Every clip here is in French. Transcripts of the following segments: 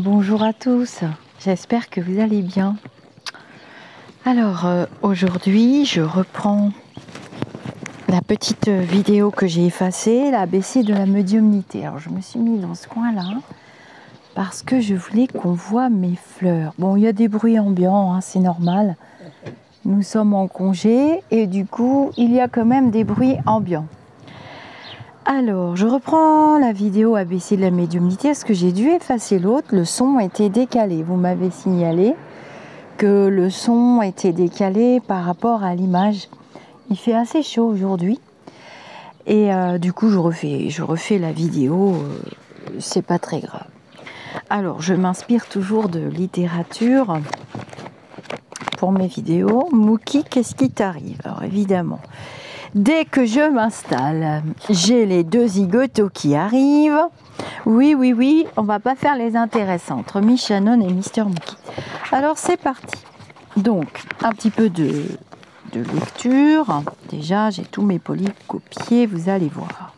Bonjour à tous, j'espère que vous allez bien. Alors aujourd'hui je reprends la petite vidéo que j'ai effacée, l'ABC de la médiumnité. Alors je me suis mis dans ce coin là parce que je voulais qu'on voit mes fleurs. Bon, il y a des bruits ambiants, hein, c'est normal. Nous sommes en congé et du coup il y a quand même des bruits ambiants. Alors, je reprends la vidéo ABC de la médiumnité parce que j'ai dû effacer l'autre. Le son était décalé. Vous m'avez signalé que le son était décalé par rapport à l'image. Il fait assez chaud aujourd'hui. Et du coup, je refais la vidéo. C'est pas très grave. Alors, je m'inspire toujours de littérature pour mes vidéos. Mookie, qu'est-ce qui t'arrive? Alors, évidemment. Dès que je m'installe, j'ai les deux zigotos qui arrivent. Oui, on va pas faire les intéressants entre Miss Shannon et Mister Mookie. Alors c'est parti. Donc, un petit peu de lecture. Déjà, j'ai tous mes polypes copiés, vous allez voir.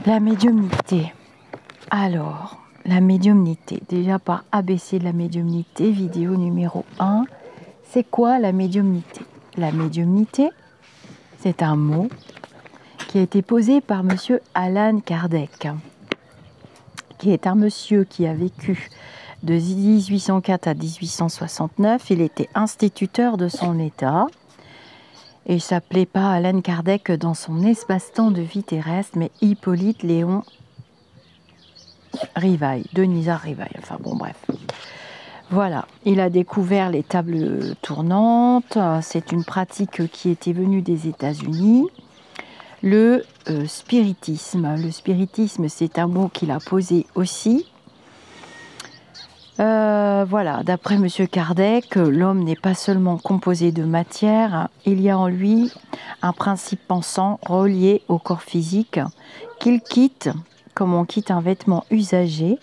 La médiumnité. Alors, la médiumnité. Déjà par ABC de la médiumnité, vidéo numéro 1. C'est quoi la médiumnité? La médiumnité, c'est un mot qui a été posé par monsieur Allan Kardec, qui est un monsieur qui a vécu de 1804 à 1869. Il était instituteur de son état et il ne s'appelait pas Allan Kardec dans son espace-temps de vie terrestre, mais Hippolyte Léon Rivail, Denisard Rivail, enfin bon bref. Voilà, il a découvert les tables tournantes, c'est une pratique qui était venue des États-Unis. Le spiritisme. Le spiritisme, c'est un mot qu'il a posé aussi. Voilà, d'après M. Kardec, l'homme n'est pas seulement composé de matière, il y a en lui un principe pensant relié au corps physique qu'il quitte, comme on quitte un vêtement usagé,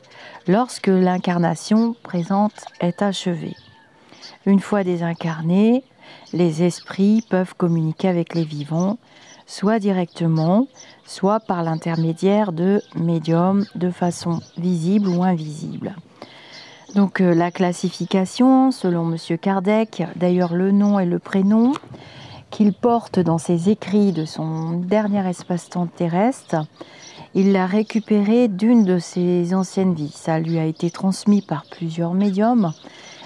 lorsque l'incarnation présente est achevée. Une fois désincarnés, les esprits peuvent communiquer avec les vivants, soit directement, soit par l'intermédiaire de médiums de façon visible ou invisible. Donc la classification, selon M. Kardec, d'ailleurs le nom et le prénom qu'il porte dans ses écrits de son dernier espace-temps terrestre, il l'a récupéré d'une de ses anciennes vies. Ça lui a été transmis par plusieurs médiums.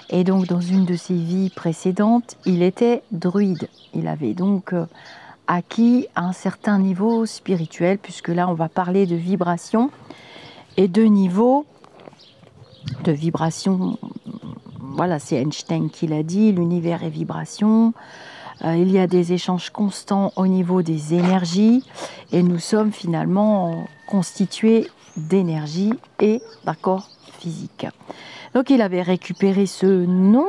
Et donc dans une de ses vies précédentes, il était druide. Il avait donc acquis un certain niveau spirituel, puisque là on va parler de vibration et de niveau de vibration. Voilà, c'est Einstein qui l'a dit, l'univers est vibration. Il y a des échanges constants au niveau des énergies et nous sommes finalement constitués d'énergie et d'un corps physique. Donc il avait récupéré ce nom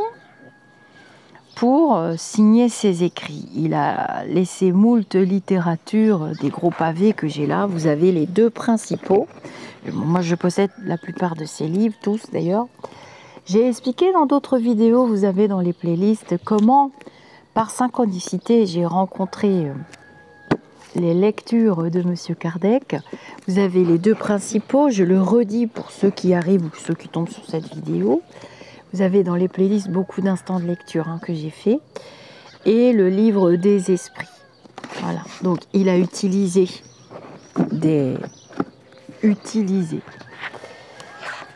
pour signer ses écrits. Il a laissé moult littérature, des gros pavés que j'ai là. Vous avez les deux principaux. Moi, je possède la plupart de ces livres, tous d'ailleurs. J'ai expliqué dans d'autres vidéos, vous avez dans les playlists, comment, par synchronicité, j'ai rencontré les lectures de M. Kardec. Vous avez les deux principaux, je le redis pour ceux qui arrivent ou ceux qui tombent sur cette vidéo. Vous avez dans les playlists beaucoup d'instants de lecture que j'ai fait. Et le livre des esprits. Voilà, donc il a utilisé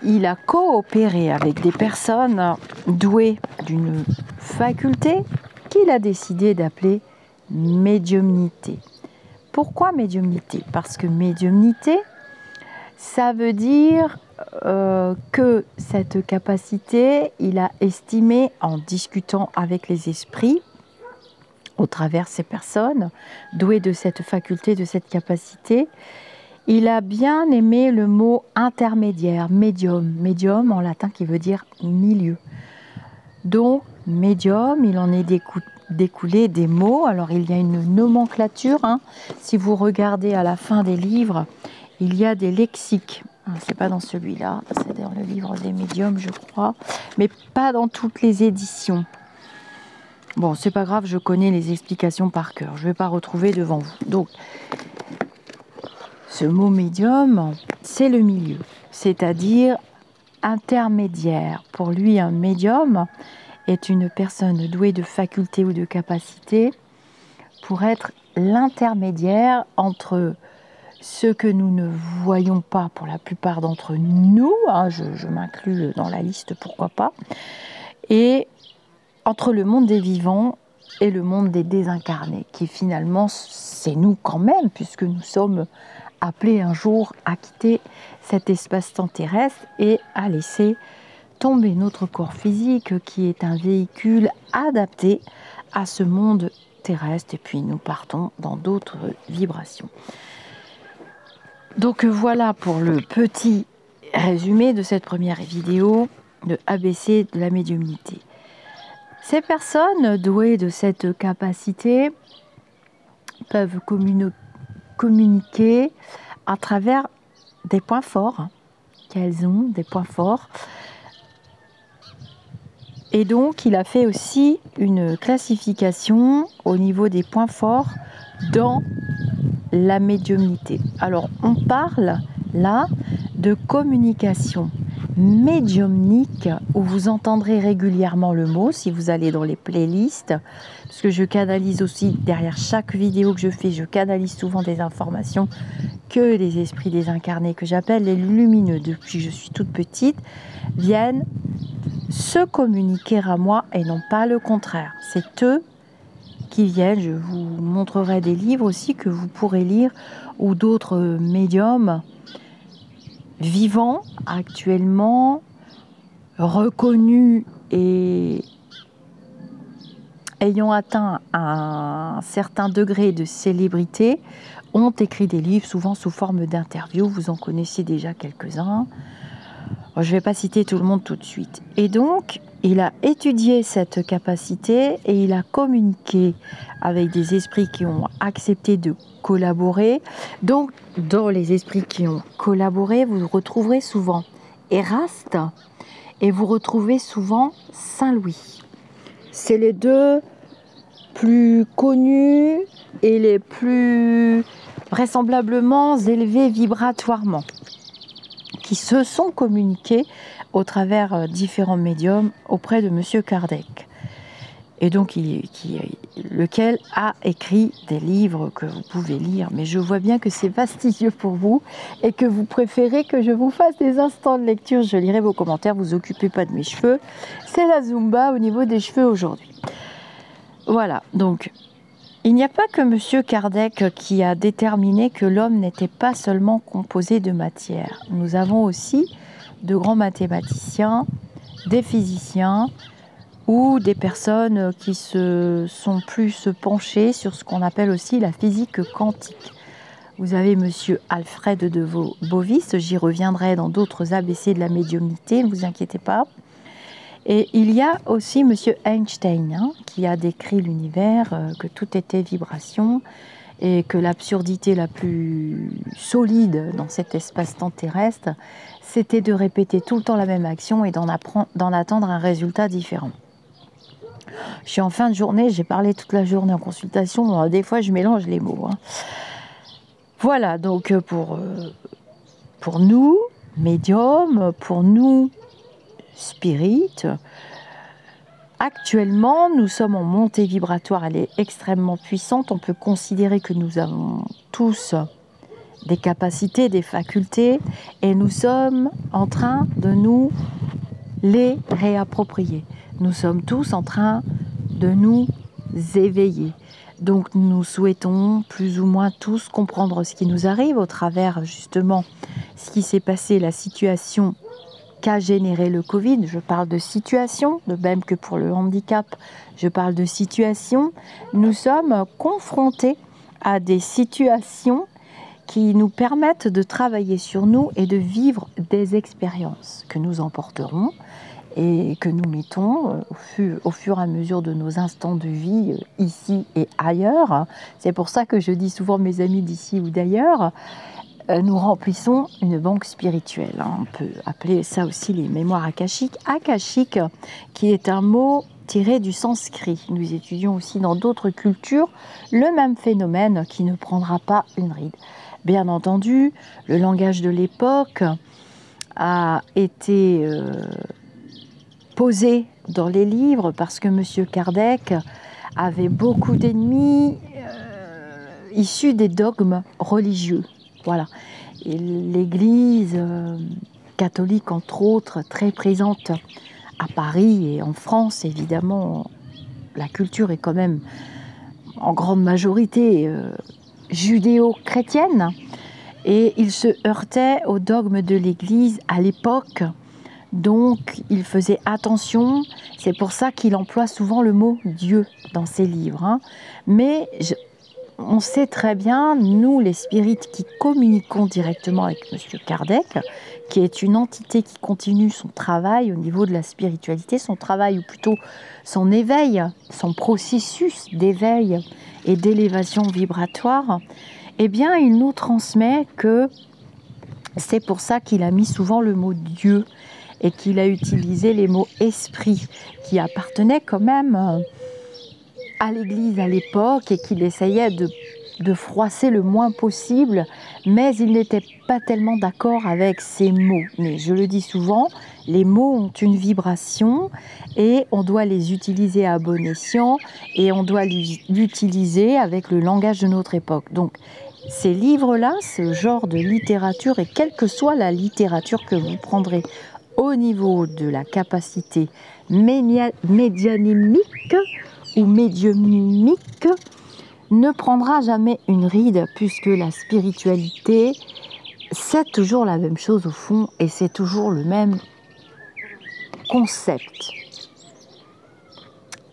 il a coopéré avec des personnes douées d'une faculté qu'il a décidé d'appeler médiumnité. Pourquoi médiumnité? Parce que médiumnité, ça veut dire que cette capacité, il a estimé en discutant avec les esprits, au travers ces personnes douées de cette faculté, de cette capacité, il a bien aimé le mot intermédiaire, médium. Médium en latin qui veut dire milieu. Donc, médium, il en est découlé des mots. Alors, il y a une nomenclature. Si vous regardez à la fin des livres, il y a des lexiques. C'est pas dans celui-là, c'est dans le livre des médiums, je crois. Mais pas dans toutes les éditions. Bon, c'est pas grave, je connais les explications par cœur. Je ne vais pas retrouver devant vous. Donc, ce mot médium, c'est le milieu, c'est-à-dire intermédiaire. Pour lui, un médium est une personne douée de facultés ou de capacités pour être l'intermédiaire entre ce que nous ne voyons pas pour la plupart d'entre nous, hein, je m'inclus dans la liste, pourquoi pas, et entre le monde des vivants et le monde des désincarnés, qui finalement c'est nous quand même, puisque nous sommes appelés un jour à quitter cet espace-temps terrestre et à laisser tomber notre corps physique qui est un véhicule adapté à ce monde terrestre, et puis nous partons dans d'autres vibrations. Donc voilà pour le petit résumé de cette première vidéo de ABC de la médiumnité. Ces personnes douées de cette capacité peuvent communiquer à travers des points forts qu'elles ont, des points forts. Et donc, il a fait aussi une classification au niveau des points forts dans la médiumnité. Alors, on parle là de communication médiumnique, où vous entendrez régulièrement le mot si vous allez dans les playlists, parce que je canalise aussi derrière chaque vidéo que je fais, je canalise souvent des informations que les esprits désincarnés, que j'appelle les lumineux depuis que je suis toute petite, viennent se communiquer à moi et non pas le contraire. C'est eux qui viennent. Je vous montrerai des livres aussi que vous pourrez lire, ou d'autres médiums vivants actuellement reconnus et ayant atteint un certain degré de célébrité ont écrit des livres, souvent sous forme d'interviews. Vous en connaissez déjà quelques-uns. Je ne vais pas citer tout le monde tout de suite. Et donc, il a étudié cette capacité et il a communiqué avec des esprits qui ont accepté de collaborer. Donc, dans les esprits qui ont collaboré, vous retrouverez souvent Éraste et vous retrouvez souvent Saint-Louis. C'est les deux plus connus et les plus vraisemblablement élevés vibratoirement, qui se sont communiqués au travers différents médiums auprès de Monsieur Kardec. Et donc, lequel a écrit des livres que vous pouvez lire. Mais je vois bien que c'est fastidieux pour vous et que vous préférez que je vous fasse des instants de lecture. Je lirai vos commentaires, vous occupez pas de mes cheveux. C'est la Zumba au niveau des cheveux aujourd'hui. Voilà, donc il n'y a pas que Monsieur Kardec qui a déterminé que l'homme n'était pas seulement composé de matière. Nous avons aussi de grands mathématiciens, des physiciens ou des personnes qui se sont plus penchées sur ce qu'on appelle aussi la physique quantique. Vous avez Monsieur Alfred de Bovis, j'y reviendrai dans d'autres ABC de la médiumnité, ne vous inquiétez pas. Et il y a aussi Monsieur Einstein, hein, qui a décrit l'univers, que tout était vibration et que l'absurdité la plus solide dans cet espace-temps terrestre, c'était de répéter tout le temps la même action et d'en attendre un résultat différent. Je suis en fin de journée, j'ai parlé toute la journée en consultation, des fois je mélange les mots. Hein. Voilà, donc pour nous, médiums, pour nous, spirites, actuellement nous sommes en montée vibratoire, elle est extrêmement puissante. On peut considérer que nous avons tous des capacités, des facultés, et nous sommes en train de nous les réapproprier. Nous sommes tous en train de nous éveiller. Donc nous souhaitons plus ou moins tous comprendre ce qui nous arrive au travers justement ce qui s'est passé, la situation qu'a généré le Covid. Je parle de situation, de même que pour le handicap, je parle de situation. Nous sommes confrontés à des situations qui nous permettent de travailler sur nous et de vivre des expériences que nous emporterons et que nous mettons au fur et à mesure de nos instants de vie, ici et ailleurs. C'est pour ça que je dis souvent, mes amis d'ici ou d'ailleurs, nous remplissons une banque spirituelle. On peut appeler ça aussi les mémoires akashiques. Akashique, qui est un mot tiré du sanskrit. Nous étudions aussi dans d'autres cultures le même phénomène qui ne prendra pas une ride. Bien entendu, le langage de l'époque a été posée dans les livres parce que M. Kardec avait beaucoup d'ennemis issus des dogmes religieux. Voilà. Et l'Église catholique, entre autres, très présente à Paris et en France, évidemment, la culture est quand même en grande majorité judéo-chrétienne. Et il se heurtait au dogme de l'Église à l'époque. Donc, il faisait attention. C'est pour ça qu'il emploie souvent le mot Dieu dans ses livres. Hein. Mais on sait très bien, nous les spirites qui communiquons directement avec M. Kardec, qui est une entité qui continue son travail au niveau de la spiritualité, son travail ou plutôt son éveil, son processus d'éveil et d'élévation vibratoire, eh bien il nous transmet que c'est pour ça qu'il a mis souvent le mot Dieu et qu'il a utilisé les mots esprit qui appartenaient quand même à l'Église à l'époque et qu'il essayait de froisser le moins possible, mais il n'était pas tellement d'accord avec ces mots. Mais je le dis souvent, les mots ont une vibration et on doit les utiliser à bon escient et on doit l'utiliser avec le langage de notre époque. Donc, ces livres-là, ce genre de littérature, et quelle que soit la littérature que vous prendrez au niveau de la capacité médianémique ou médiumique, ne prendra jamais une ride, puisque la spiritualité, c'est toujours la même chose au fond, et c'est toujours le même concept.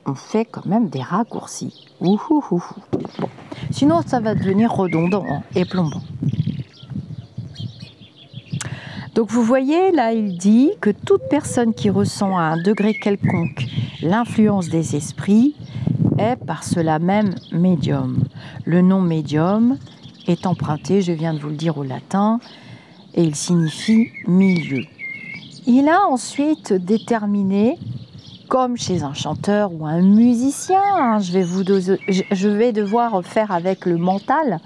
On fait quand même des raccourcis. Ouhouhou. Bon. Sinon, ça va devenir redondant et plombant. Donc vous voyez, là, il dit que toute personne qui ressent à un degré quelconque l'influence des esprits est par cela même médium. Le nom médium est emprunté, je viens de vous le dire, au latin, et il signifie milieu. Il a ensuite déterminé, comme chez un chanteur ou un musicien, hein, je vais devoir faire avec le mental,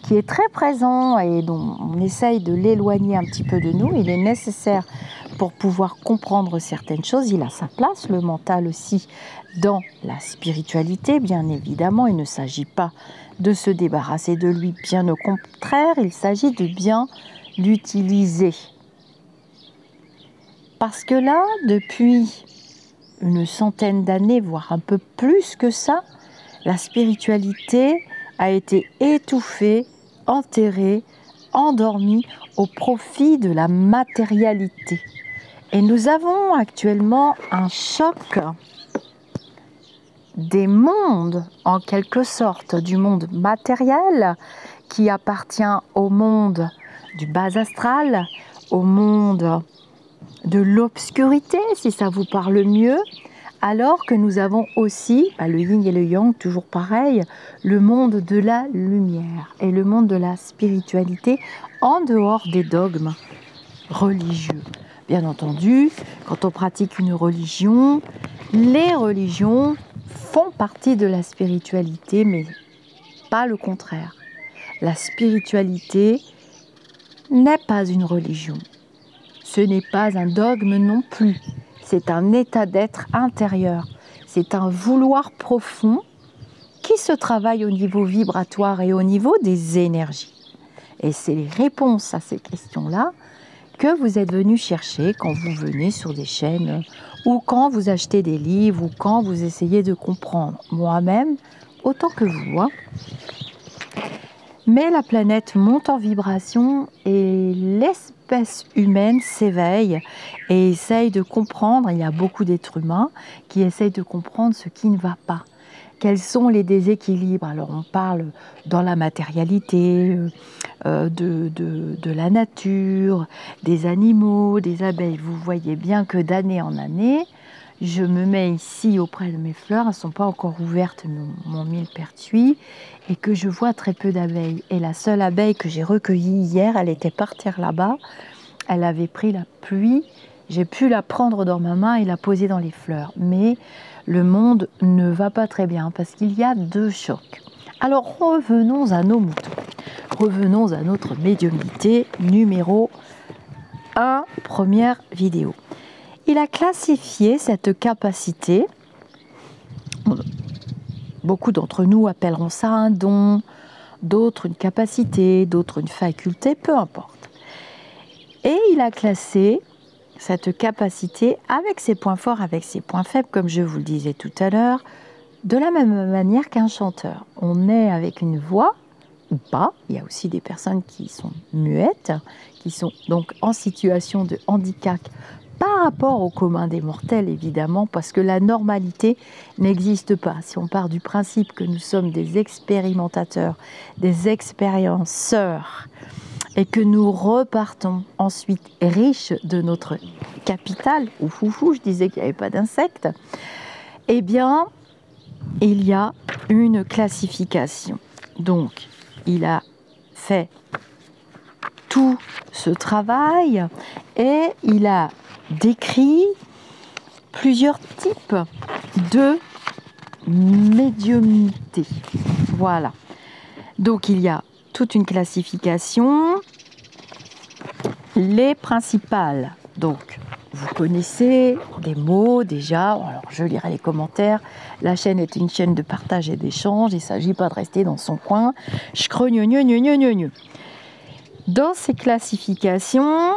qui est très présent et dont on essaye de l'éloigner un petit peu de nous. Il est nécessaire pour pouvoir comprendre certaines choses. Il a sa place, le mental aussi, dans la spiritualité. Bien évidemment, il ne s'agit pas de se débarrasser de lui, bien au contraire, il s'agit de bien l'utiliser. Parce que là, depuis une centaine d'années, voire un peu plus que ça, la spiritualité a été étouffée, enterrée, endormie au profit de la matérialité. Et nous avons actuellement un choc des mondes, en quelque sorte, du monde matériel qui appartient au monde du bas astral, au monde de l'obscurité, si ça vous parle mieux, alors que nous avons aussi, le yin et le yang, toujours pareil, le monde de la lumière et le monde de la spiritualité en dehors des dogmes religieux. Bien entendu, quand on pratique une religion, les religions font partie de la spiritualité, mais pas le contraire. La spiritualité n'est pas une religion. Ce n'est pas un dogme non plus. C'est un état d'être intérieur. C'est un vouloir profond qui se travaille au niveau vibratoire et au niveau des énergies. Et c'est les réponses à ces questions-là que vous êtes venu chercher quand vous venez sur des chaînes ou quand vous achetez des livres ou quand vous essayez de comprendre. Moi-même, autant que vous. Hein. Mais la planète monte en vibration et l'espèce humaine s'éveille et essaye de comprendre. Il y a beaucoup d'êtres humains qui essayent de comprendre ce qui ne va pas. Quels sont les déséquilibres? Alors on parle dans la matérialité, de la nature, des animaux, des abeilles. Vous voyez bien que d'année en année, je me mets ici auprès de mes fleurs, elles ne sont pas encore ouvertes, mon millepertuis, et que je vois très peu d'abeilles. Et la seule abeille que j'ai recueillie hier, elle était par terre là-bas, elle avait pris la pluie, j'ai pu la prendre dans ma main et la poser dans les fleurs. Mais le monde ne va pas très bien parce qu'il y a deux chocs. Alors revenons à nos moutons, revenons à notre médiumnité numéro première vidéo. Il a classifié cette capacité, beaucoup d'entre nous appelleront ça un don, d'autres une capacité, d'autres une faculté, peu importe. Et il a classé cette capacité avec ses points forts, avec ses points faibles, comme je vous le disais tout à l'heure, de la même manière qu'un chanteur. On est avec une voix ou pas. Il y a aussi des personnes qui sont muettes, qui sont donc en situation de handicap par rapport au commun des mortels, évidemment, parce que la normalité n'existe pas. Si on part du principe que nous sommes des expérimentateurs, des expérienceurs, et que nous repartons ensuite riches de notre capital, ou foufou, je disais qu'il n'y avait pas d'insectes, eh bien, il y a une classification. Donc, il a fait tout ce travail et il a décrit plusieurs types de médiumnité. Voilà. Donc, il y a toute une classification. Les principales, donc, vous connaissez des mots déjà. Alors, je lirai les commentaires. La chaîne est une chaîne de partage et d'échange. Il ne s'agit pas de rester dans son coin. Dans ces classifications,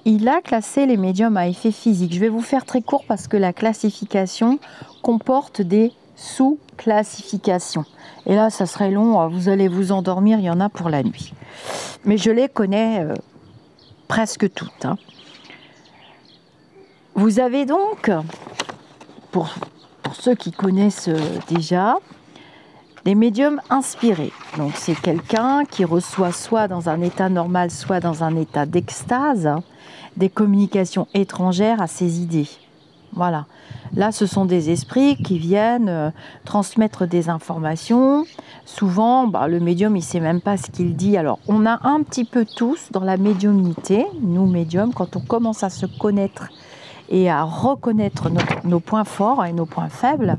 il a classé les médiums à effet physique. Je vais vous faire très court parce que la classification comporte des sous-classifications. Et là, ça serait long. Vous allez vous endormir. Il y en a pour la nuit. Mais je les connais presque toutes. Hein. Vous avez donc, pour ceux qui connaissent déjà, des médiums inspirés. Donc c'est quelqu'un qui reçoit soit dans un état normal, soit dans un état d'extase, hein, des communications étrangères à ses idées. Voilà. Là, ce sont des esprits qui viennent transmettre des informations. Souvent, le médium, il ne sait même pas ce qu'il dit. Alors, on a un petit peu tous dans la médiumnité, nous médiums, quand on commence à se connaître et à reconnaître nos points forts et nos points faibles,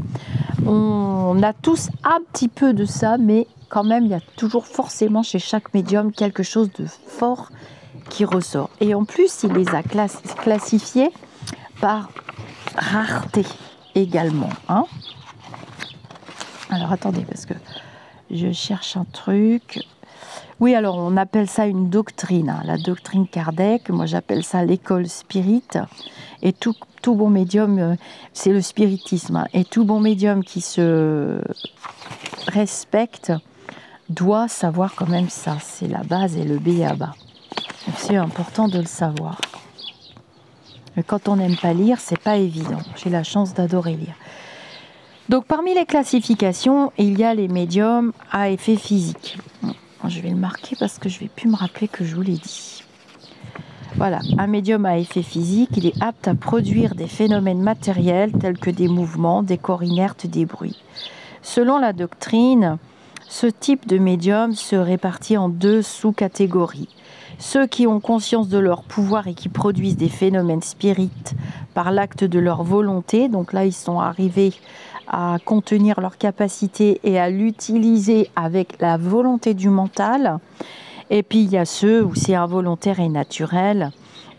on a tous un petit peu de ça, mais quand même, il y a toujours forcément chez chaque médium quelque chose de fort qui ressort. Et en plus, il les a classifiés par rareté également. Hein. Alors, attendez, parce que je cherche un truc. Oui, alors, on appelle ça une doctrine, hein, la doctrine Kardec. Moi, j'appelle ça l'école spirit. Et tout bon médium, c'est le spiritisme. Hein, et tout bon médium qui se respecte doit savoir quand même ça. C'est la base et le b.a.-ba. C'est important de le savoir. Mais quand on n'aime pas lire, c'est pas évident. J'ai la chance d'adorer lire. Donc, parmi les classifications, il y a les médiums à effet physique. Je vais le marquer parce que je ne vais plus me rappeler que je vous l'ai dit. Voilà, un médium à effet physique, il est apte à produire des phénomènes matériels tels que des mouvements, des corps inertes, des bruits. Selon la doctrine, ce type de médium se répartit en deux sous-catégories. Ceux qui ont conscience de leur pouvoir et qui produisent des phénomènes spirites par l'acte de leur volonté, donc là ils sont arrivés à contenir leur capacité et à l'utiliser avec la volonté du mental. Et puis il y a ceux où c'est involontaire et naturel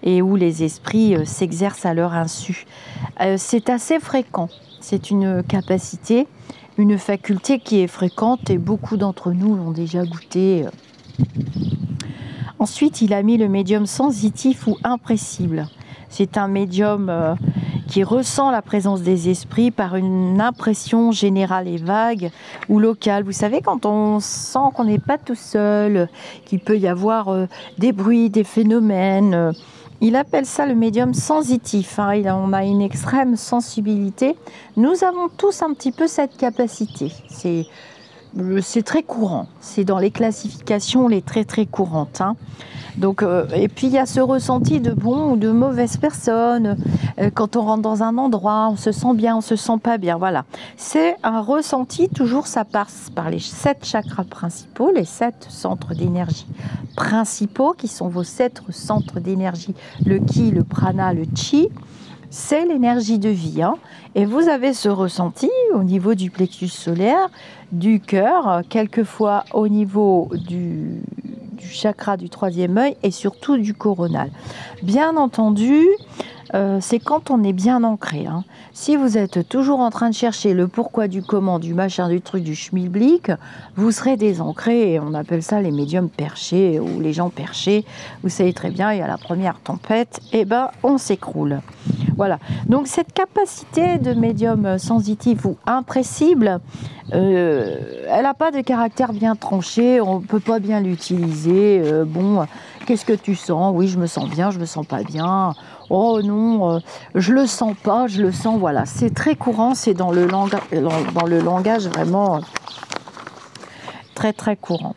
et où les esprits s'exercent à leur insu. C'est assez fréquent, c'est une capacité, une faculté qui est fréquente et beaucoup d'entre nous l'ont déjà goûté. Ensuite, il a mis le médium sensitif ou impressible. C'est un médium qui ressent la présence des esprits par une impression générale et vague ou locale. Vous savez, quand on sent qu'on n'est pas tout seul, qu'il peut y avoir des bruits, des phénomènes, il appelle ça le médium sensitif. Hein. On a une extrême sensibilité. Nous avons tous un petit peu cette capacité. C'est très courant. C'est dans les classifications les très courantes. Hein. Donc, et puis il y a ce ressenti de bon ou de mauvaise personne. Quand on rentre dans un endroit, on se sent bien, on se sent pas bien. Voilà. C'est un ressenti, toujours ça passe par les 7 chakras principaux, les 7 centres d'énergie principaux qui sont vos 7 centres d'énergie, le ki, le prana, le chi. C'est l'énergie de vie. Hein. Et vous avez ce ressenti au niveau du plexus solaire, du cœur, quelquefois au niveau du du chakra du troisième œil et surtout du coronal. Bien entendu, c'est quand on est bien ancré. Hein. Si vous êtes toujours en train de chercher le pourquoi du comment, du machin, du truc, du schmilblick, vous serez désancré et on appelle ça les médiums perchés ou les gens perchés. Vous savez très bien, il y a la première tempête, et ben on s'écroule. Voilà. Donc cette capacité de médium sensitif ou impressible, elle n'a pas de caractère bien tranché, on ne peut pas bien l'utiliser. Bon, qu'est-ce que tu sens? Oui, je me sens bien, je me sens pas bien. Oh non, je le sens pas, je le sens, voilà. C'est très courant, c'est dans le langage vraiment très très courant.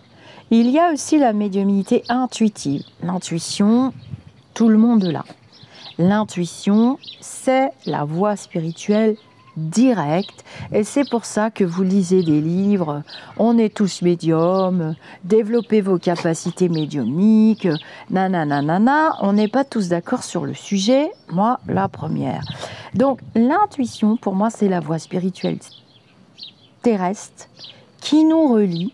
Il y a aussi la médiumnité intuitive. L'intuition, tout le monde l'a. L'intuition, c'est la voie spirituelle directe et c'est pour ça que vous lisez des livres, on est tous médiums, développez vos capacités médiumniques, nanana, on n'est pas tous d'accord sur le sujet, moi la première. Donc l'intuition pour moi c'est la voie spirituelle terrestre qui nous relie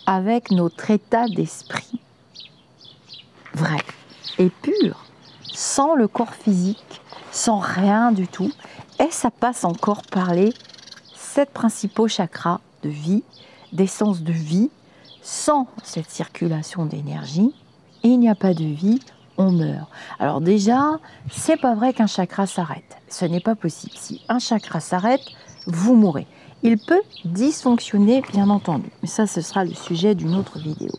avec notre état d'esprit vrai et pur, sans le corps physique, sans rien du tout. Et ça passe encore par les 7 principaux chakras de vie, d'essence de vie. Sans cette circulation d'énergie, il n'y a pas de vie, on meurt. Alors déjà, c'est pas vrai qu'un chakra s'arrête. Ce n'est pas possible. Si un chakra s'arrête, vous mourrez. Il peut dysfonctionner, bien entendu. Mais ça, ce sera le sujet d'une autre vidéo.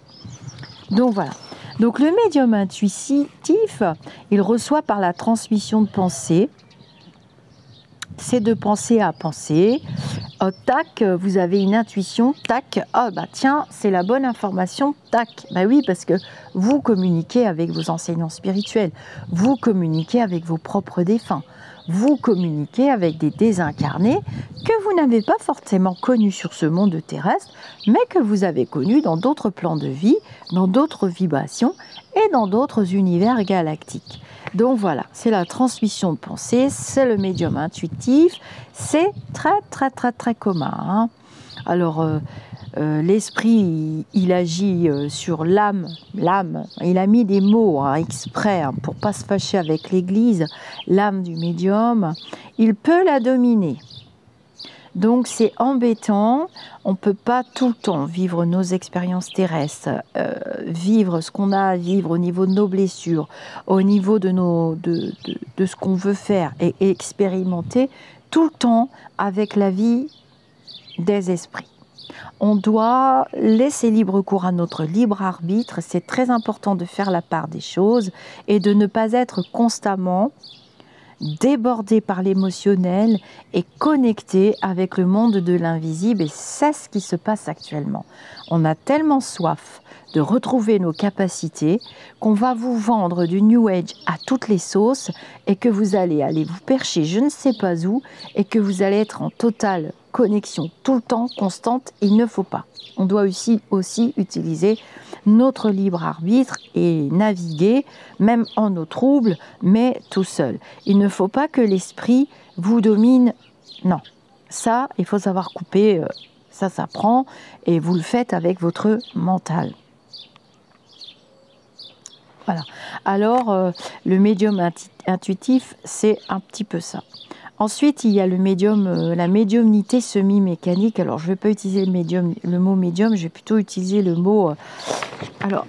Donc voilà. Donc le médium intuitif, il reçoit par la transmission de pensée. C'est de penser à penser. Oh, tac, vous avez une intuition, tac, oh bah tiens, c'est la bonne information, tac. Bah oui, parce que vous communiquez avec vos enseignants spirituels, vous communiquez avec vos propres défunts, vous communiquez avec des désincarnés que vous n'avez pas forcément connus sur ce monde terrestre, mais que vous avez connus dans d'autres plans de vie, dans d'autres vibrations et dans d'autres univers galactiques. Donc voilà, c'est la transmission de pensée, c'est le médium intuitif, c'est très commun. Hein. Alors, l'esprit, il agit sur l'âme, il a mis des mots exprès pour ne pas se fâcher avec l'Église, l'âme du médium, il peut la dominer. Donc c'est embêtant, on ne peut pas tout le temps vivre nos expériences terrestres, vivre ce qu'on a à vivre au niveau de nos blessures, au niveau de ce qu'on veut faire et expérimenter tout le temps avec la vie des esprits. On doit laisser libre cours à notre libre arbitre, c'est très important de faire la part des choses et de ne pas être constamment débordé par l'émotionnel et connecté avec le monde de l'invisible, et c'est ce qui se passe actuellement. On a tellement soif de retrouver nos capacités qu'on va vous vendre du New Age à toutes les sauces et que vous allez aller vous percher je ne sais pas où et que vous allez être en totale connexion tout le temps, constante. Il ne faut pas. On doit aussi utiliser notre libre arbitre et naviguer, même en eau trouble, mais tout seul. Il ne faut pas que l'esprit vous domine. Non, ça, il faut savoir couper, ça s'apprend, et vous le faites avec votre mental. Voilà. Alors, le médium intuitif, c'est un petit peu ça. Ensuite, il y a le médium, la médiumnité semi-mécanique. Alors, je ne vais pas utiliser le mot médium, je vais plutôt utiliser le mot... alors,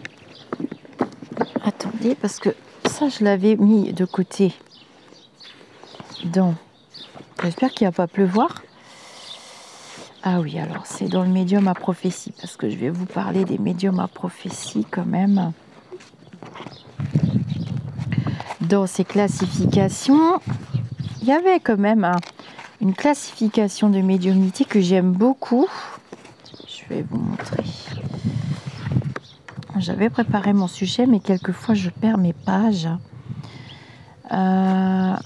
attendez, parce que ça, je l'avais mis de côté. J'espère qu'il ne va pas pleuvoir. Ah oui, alors, c'est dans le médium à prophétie, parce que je vais vous parler des médiums à prophétie quand même. Dans ces classifications... il y avait quand même une classification de médiumnité que j'aime beaucoup. Je vais vous montrer. J'avais préparé mon sujet, mais quelquefois je perds mes pages. Je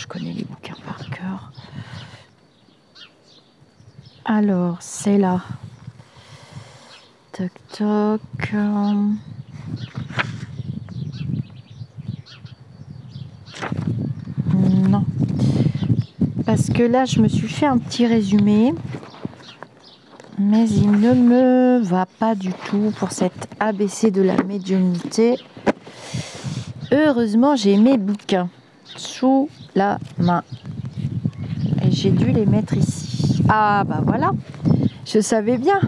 connais les bouquins par cœur. Alors, c'est là. Toc toc. Non. Parce que là, je me suis fait un petit résumé. mais il ne me va pas du tout pour cet ABC de la médiumnité. Heureusement, j'ai mes bouquins sous la main et j'ai dû les mettre ici. Ah bah voilà, je savais bien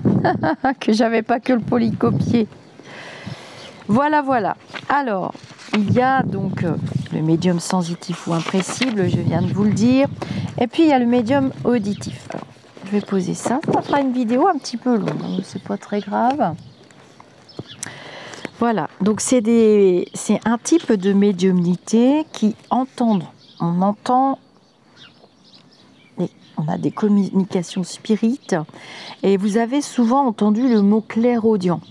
que j'avais pas que le polycopier. Voilà, voilà. Alors, il y a donc le médium sensitif ou impressible, je viens de vous le dire. Et puis, il y a le médium auditif. Alors, je vais poser ça. Ça fera une vidéo un petit peu longue, hein, c'est pas très grave. Voilà, donc c'est un type de médiumnité qui entend. On entend, on a des communications spirites. Et vous avez souvent entendu le mot clairaudient.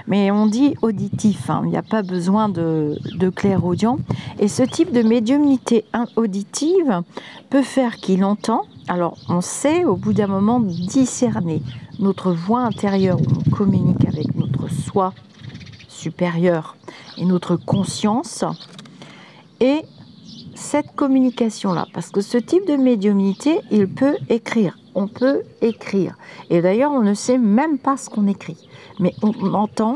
Mais on dit auditif, hein, il n'y a pas besoin de clairaudient. Et ce type de médiumnité auditive peut faire qu'il entend. Alors, on sait au bout d'un moment discerner notre voix intérieure où on communique avec notre soi supérieur et notre conscience et cette communication-là. Parce que ce type de médiumnité, il peut écrire. On peut écrire. Et d'ailleurs, on ne sait même pas ce qu'on écrit. Mais on entend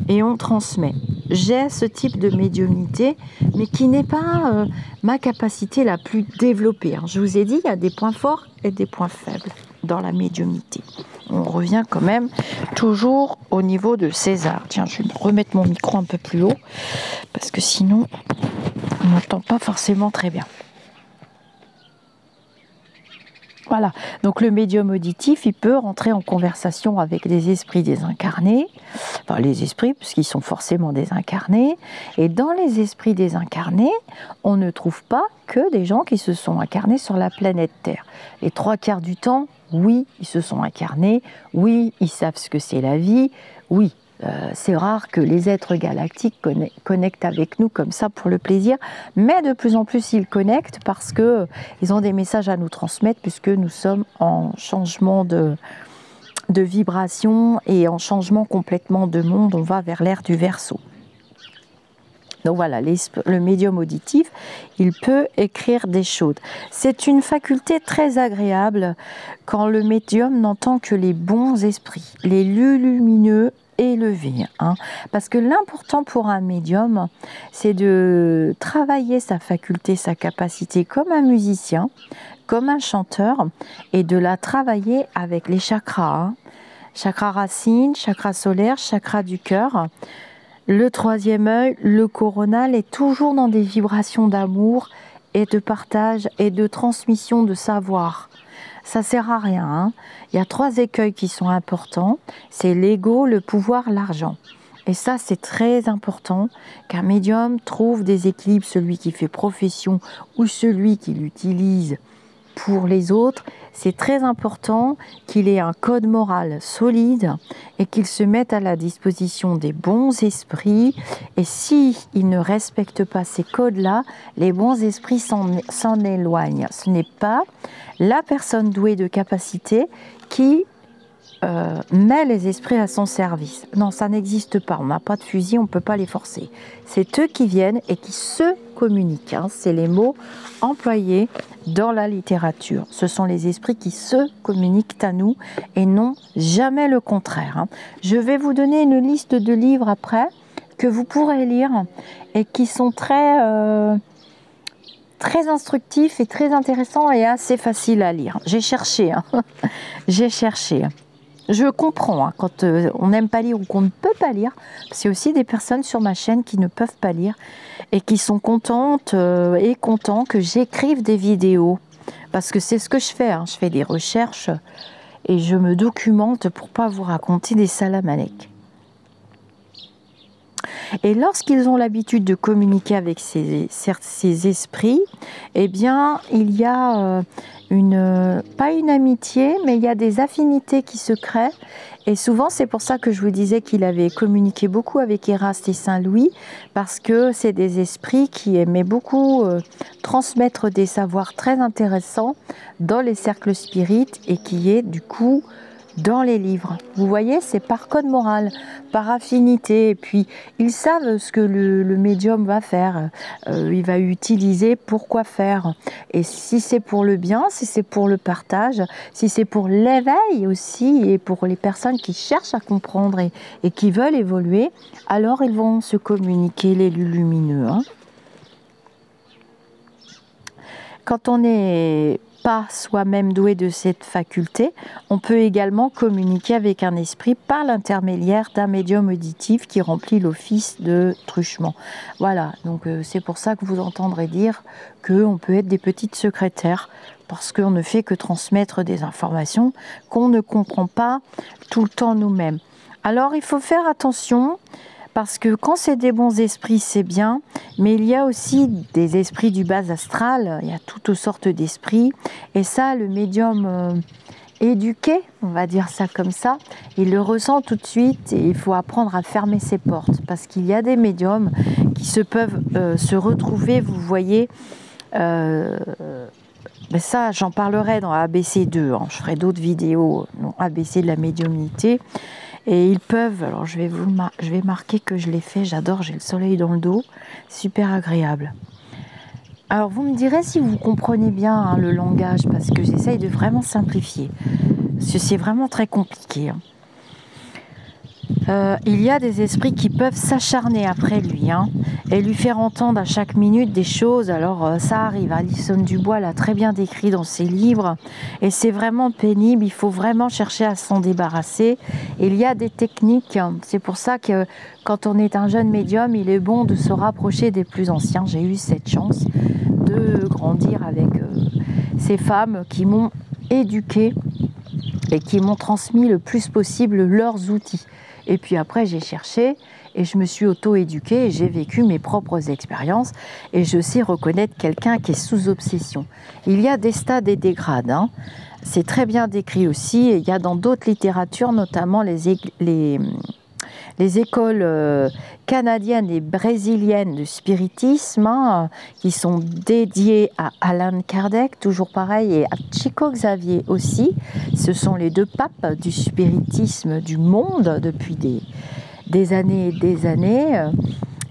et on transmet. J'ai ce type de médiumnité, mais qui n'est pas ma capacité la plus développée. Je vous ai dit, il y a des points forts et des points faibles dans la médiumnité. On revient quand même toujours au niveau de César. Tiens, je vais remettre mon micro un peu plus haut, parce que sinon, on n'entend pas forcément très bien. Voilà, donc le médium auditif, il peut rentrer en conversation avec des esprits désincarnés, enfin les esprits, puisqu'ils sont forcément désincarnés, et dans les esprits désincarnés, on ne trouve pas que des gens qui se sont incarnés sur la planète Terre. Les 3/4 du temps, oui, ils se sont incarnés, oui, ils savent ce que c'est la vie, oui. C'est rare que les êtres galactiques connectent avec nous comme ça pour le plaisir, mais de plus en plus ils connectent parce qu'ils ont des messages à nous transmettre puisque nous sommes en changement de vibration et en changement complètement de monde. On va vers l'ère du Verseau. Donc voilà, le médium auditif, il peut écrire des choses. C'est une faculté très agréable quand le médium n'entend que les bons esprits, les lieux lumineux élevé, parce que l'important pour un médium, c'est de travailler sa faculté, sa capacité comme un musicien, comme un chanteur, et de la travailler avec les chakras, chakra racine, chakra solaire, chakra du cœur. Le 3e œil, le coronal, est toujours dans des vibrations d'amour et de partage et de transmission de savoir. Ça sert à rien. Il y a 3 écueils qui sont importants. C'est l'ego, le pouvoir, l'argent. Et ça, c'est très important qu'un médium trouve des équilibres, celui qui fait profession ou celui qui l'utilise pour les autres. C'est très important qu'il ait un code moral solide et qu'il se mette à la disposition des bons esprits. Et s'il ne respecte pas ces codes-là, les bons esprits s'en éloignent. Ce n'est pas la personne douée de capacité qui met les esprits à son service. Non, ça n'existe pas. On n'a pas de fusil, on ne peut pas les forcer. C'est eux qui viennent et qui se communiquent. C'est les mots employés dans la littérature. Ce sont les esprits qui se communiquent à nous et non jamais le contraire. Je vais vous donner une liste de livres après que vous pourrez lire et qui sont très instructifs et très intéressants et assez faciles à lire. J'ai cherché. J'ai cherché. Je comprends quand on n'aime pas lire ou qu'on ne peut pas lire. C'est aussi des personnes sur ma chaîne qui ne peuvent pas lire et qui sont contentes et contents que j'écrive des vidéos. Parce que c'est ce que je fais. Je fais des recherches et je me documente pour ne pas vous raconter des salamalecs. Et lorsqu'ils ont l'habitude de communiquer avec ces esprits, eh bien, il y a pas une amitié, mais il y a des affinités qui se créent. Et souvent, c'est pour ça que je vous disais qu'il avait communiqué beaucoup avec Eraste et Saint-Louis, parce que c'est des esprits qui aimaient beaucoup transmettre des savoirs très intéressants dans les cercles spirites et qui est du coup dans les livres. Vous voyez, c'est par code moral, par affinité. Et puis, ils savent ce que le médium va faire. Il va utiliser pour quoi faire. Et si c'est pour le bien, si c'est pour le partage, si c'est pour l'éveil aussi, et pour les personnes qui cherchent à comprendre et qui veulent évoluer, alors ils vont se communiquer, l'élu lumineux. Hein. Quand on n'est pas soi-même doué de cette faculté, on peut également communiquer avec un esprit par l'intermédiaire d'un médium auditif qui remplit l'office de truchement. Voilà, donc c'est pour ça que vous entendrez dire qu'on peut être des petites secrétaires, parce qu'on ne fait que transmettre des informations qu'on ne comprend pas tout le temps nous-mêmes. Alors il faut faire attention, parce que quand c'est des bons esprits, c'est bien, mais il y a aussi des esprits du bas astral, il y a toutes sortes d'esprits, et ça, le médium éduqué, on va dire ça comme ça, il le ressent tout de suite, et il faut apprendre à fermer ses portes, parce qu'il y a des médiums qui peuvent se retrouver, vous voyez, mais ça, j'en parlerai dans ABC2, hein, je ferai d'autres vidéos, ABC de la médiumnité. Et ils peuvent, alors je vais marquer que je l'ai fait, j'adore, j'ai le soleil dans le dos, super agréable. Alors vous me direz si vous comprenez bien hein, le langage, parce que j'essaye de vraiment simplifier, parce que c'est vraiment très compliqué. Hein. Il y a des esprits qui peuvent s'acharner après lui hein, et lui faire entendre à chaque minute des choses. Alors ça arrive, Alison Dubois l'a très bien décrit dans ses livres et c'est vraiment pénible, il faut vraiment chercher à s'en débarrasser. Et il y a des techniques, c'est pour ça que quand on est un jeune médium, il est bon de se rapprocher des plus anciens. J'ai eu cette chance de grandir avec ces femmes qui m'ont éduquée et qui m'ont transmis le plus possible leurs outils. Et puis après, j'ai cherché et je me suis auto-éduquée et j'ai vécu mes propres expériences et je sais reconnaître quelqu'un qui est sous obsession. Il y a des stades et des grades. Hein. C'est très bien décrit aussi. Et il y a dans d'autres littératures, notamment les écoles canadiennes et brésiliennes de spiritisme hein, qui sont dédiées à Allan Kardec, toujours pareil, et à Chico Xavier aussi. Ce sont les deux papes du spiritisme du monde depuis des années et des années.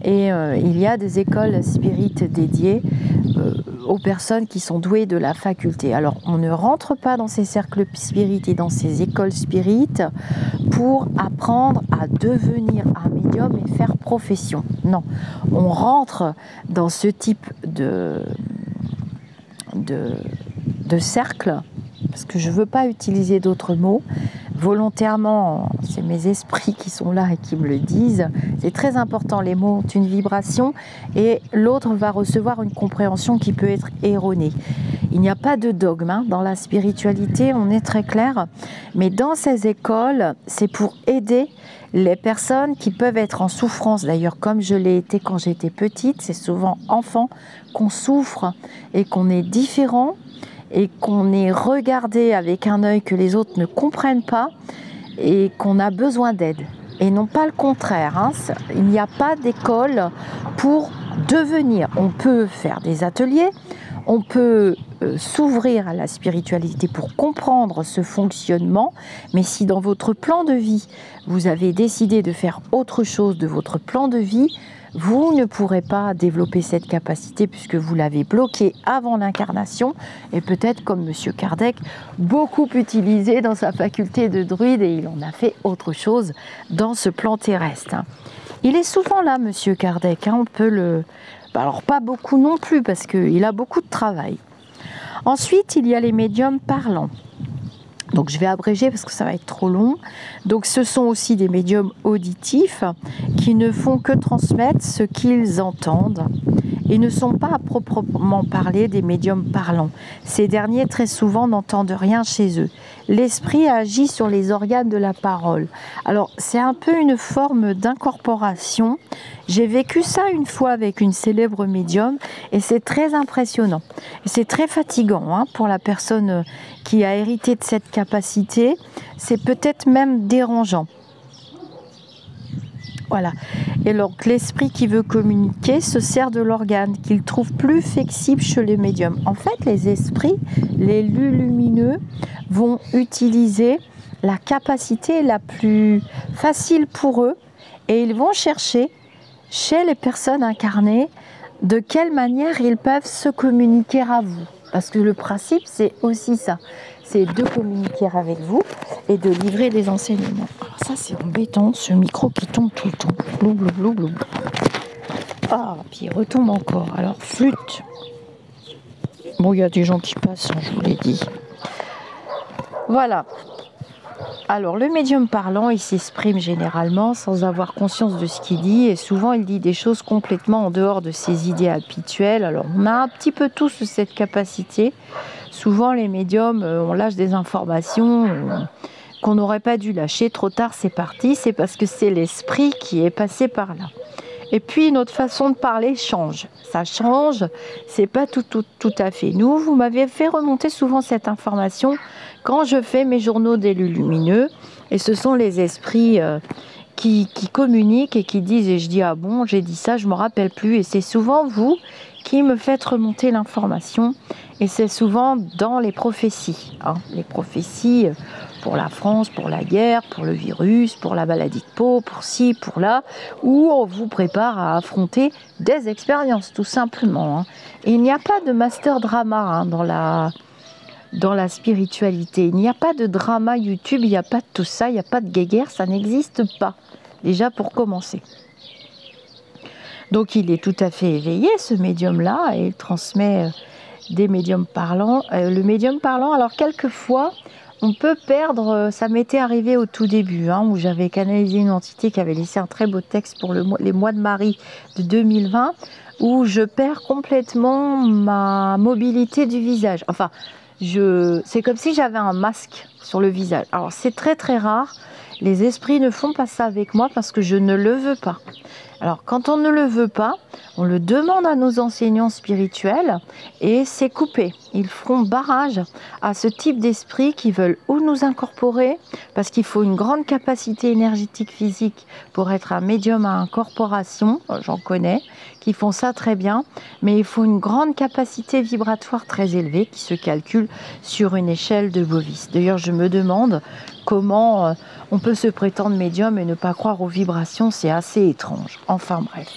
Et il y a des écoles spirites dédiées aux personnes qui sont douées de la faculté. Alors, on ne rentre pas dans ces cercles spirites et dans ces écoles spirites pour apprendre à devenir un médium et faire profession. Non, on rentre dans ce type de cercle, parce que je ne veux pas utiliser d'autres mots, volontairement, c'est mes esprits qui sont là et qui me le disent. C'est très important, les mots ont une vibration et l'autre va recevoir une compréhension qui peut être erronée. Il n'y a pas de dogme hein. Dans la spiritualité, on est très clair, mais dans ces écoles, c'est pour aider les personnes qui peuvent être en souffrance. D'ailleurs, comme je l'ai été quand j'étais petite, c'est souvent enfant qu'on souffre et qu'on est différent, et qu'on est regardé avec un œil que les autres ne comprennent pas et qu'on a besoin d'aide. Et non pas le contraire. Hein. Il n'y a pas d'école pour devenir. On peut faire des ateliers, on peut s'ouvrir à la spiritualité pour comprendre ce fonctionnement, mais si dans votre plan de vie, vous avez décidé de faire autre chose de votre plan de vie, vous ne pourrez pas développer cette capacité puisque vous l'avez bloquée avant l'incarnation et peut-être comme M. Kardec, beaucoup utilisé dans sa faculté de druide et il en a fait autre chose dans ce plan terrestre. Il est souvent là, M. Kardec, hein, on peut le... Alors pas beaucoup non plus parce qu'il a beaucoup de travail. Ensuite, il y a les médiums parlants. Donc je vais abréger parce que ça va être trop long. Donc ce sont aussi des médiums auditifs qui ne font que transmettre ce qu'ils entendent et ne sont pas à proprement parler des médiums parlants. Ces derniers très souvent n'entendent rien chez eux. L'esprit agit sur les organes de la parole. Alors c'est un peu une forme d'incorporation. J'ai vécu ça une fois avec une célèbre médium et c'est très impressionnant. C'est très fatigant hein, pour la personne qui a hérité de cette capacité. C'est peut-être même dérangeant. Voilà. Et donc l'esprit qui veut communiquer se sert de l'organe qu'il trouve plus flexible chez les médiums. En fait, les esprits, les lumineux, vont utiliser la capacité la plus facile pour eux et ils vont chercher chez les personnes incarnées de quelle manière ils peuvent se communiquer à vous. Parce que le principe, c'est aussi ça. C'est de communiquer avec vous et de livrer des enseignements. Alors ça, c'est embêtant, ce micro qui tombe tout le temps. Blou, blou, blou, blou. Ah, puis il retombe encore. Alors, flûte. Bon, il y a des gens qui passent, hein, je vous l'ai dit. Voilà. Alors, le médium parlant, il s'exprime généralement sans avoir conscience de ce qu'il dit. Et souvent, il dit des choses complètement en dehors de ses idées habituelles. Alors, on a un petit peu tous cette capacité. Souvent, les médiums, on lâche des informations qu'on n'aurait pas dû lâcher. Trop tard, c'est parti. C'est parce que c'est l'esprit qui est passé par là. Et puis, notre façon de parler change. Ça change, c'est pas tout à fait nous. Vous m'avez fait remonter souvent cette information quand je fais mes journaux d'élus lumineux. Et ce sont les esprits qui communiquent et qui disent, et je dis, ah bon, j'ai dit ça, je ne me rappelle plus. Et c'est souvent vous qui me faites remonter l'information. Et c'est souvent dans les prophéties. Hein, les prophéties pour la France, pour la guerre, pour le virus, pour la maladie de peau, pour ci, pour là, où on vous prépare à affronter des expériences, tout simplement. Hein. Et il n'y a pas de master drama hein, dans la spiritualité. Il n'y a pas de drama YouTube, il n'y a pas de tout ça, il n'y a pas de guéguerre, ça n'existe pas. Déjà pour commencer. Donc il est tout à fait éveillé, ce médium-là, et il transmet des médiums parlants. Le médium parlant, alors quelquefois, on peut perdre, ça m'était arrivé au tout début, hein, où j'avais canalisé une entité qui avait laissé un très beau texte pour les mois de Marie de 2020, où je perds complètement ma mobilité du visage. Enfin, c'est comme si j'avais un masque sur le visage. Alors c'est très très rare, les esprits ne font pas ça avec moi parce que je ne le veux pas. Alors quand on ne le veut pas, on le demande à nos enseignants spirituels et c'est coupé. Ils feront barrage à ce type d'esprit qui veulent ou nous incorporer, parce qu'il faut une grande capacité énergétique physique pour être un médium à incorporation, j'en connais, qui font ça très bien, mais il faut une grande capacité vibratoire très élevée qui se calcule sur une échelle de Bovis. D'ailleurs, je me demande comment on peut se prétendre médium et ne pas croire aux vibrations, c'est assez étrange. Enfin bref,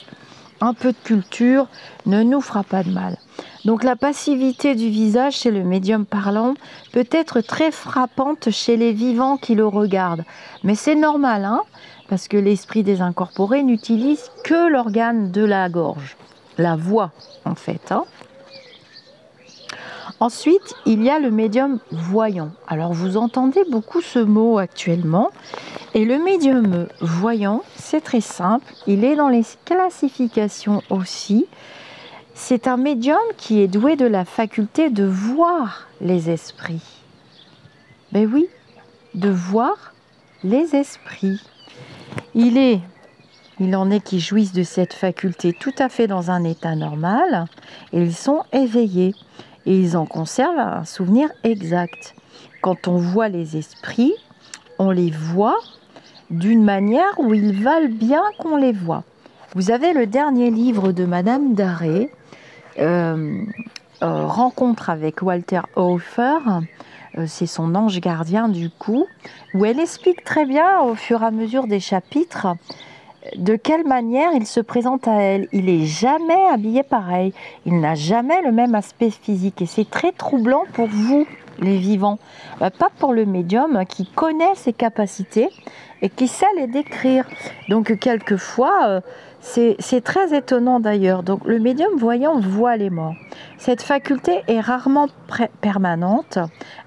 un peu de culture ne nous fera pas de mal. Donc la passivité du visage chez le médium parlant peut être très frappante chez les vivants qui le regardent. Mais c'est normal, hein, parce que l'esprit des incorporés n'utilise que l'organe de la gorge, la voix en fait. Hein. Ensuite, il y a le médium voyant. Alors vous entendez beaucoup ce mot actuellement. Et le médium voyant, c'est très simple. Il est dans les classifications aussi. C'est un médium qui est doué de la faculté de voir les esprits. Ben oui, de voir les esprits. Il en est qui jouissent de cette faculté tout à fait dans un état normal. Et ils sont éveillés. Et ils en conservent un souvenir exact. Quand on voit les esprits, on les voit d'une manière où ils valent bien qu'on les voit. Vous avez le dernier livre de Madame Daré, Rencontre avec Walter Hofer, c'est son ange gardien du coup, où elle explique très bien au fur et à mesure des chapitres de quelle manière il se présente à elle. Il n'est jamais habillé pareil, il n'a jamais le même aspect physique et c'est très troublant pour vous, les vivants. Pas pour le médium qui connaît ses capacités et qui sait les décrire. Donc quelquefois, c'est très étonnant d'ailleurs. Donc le médium voyant voit les morts. Cette faculté est rarement permanente.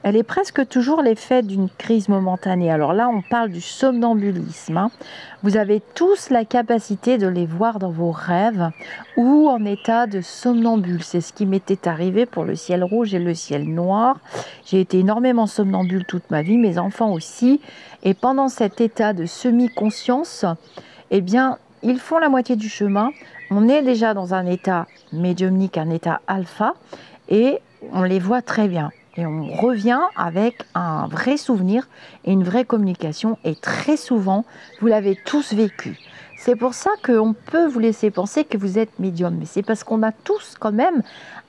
Elle est presque toujours l'effet d'une crise momentanée. Alors là, on parle du somnambulisme. Hein. Vous avez tous la capacité de les voir dans vos rêves ou en état de somnambule. C'est ce qui m'était arrivé pour le ciel rouge et le ciel noir. J'ai été énormément somnambule toute ma vie, mes enfants aussi. Et pendant cet état de semi-conscience, eh bien, ils font la moitié du chemin. On est déjà dans un état médiumnique, un état alpha, et on les voit très bien. Et on revient avec un vrai souvenir et une vraie communication. Et très souvent, vous l'avez tous vécu. C'est pour ça qu'on peut vous laisser penser que vous êtes médium. Mais c'est parce qu'on a tous quand même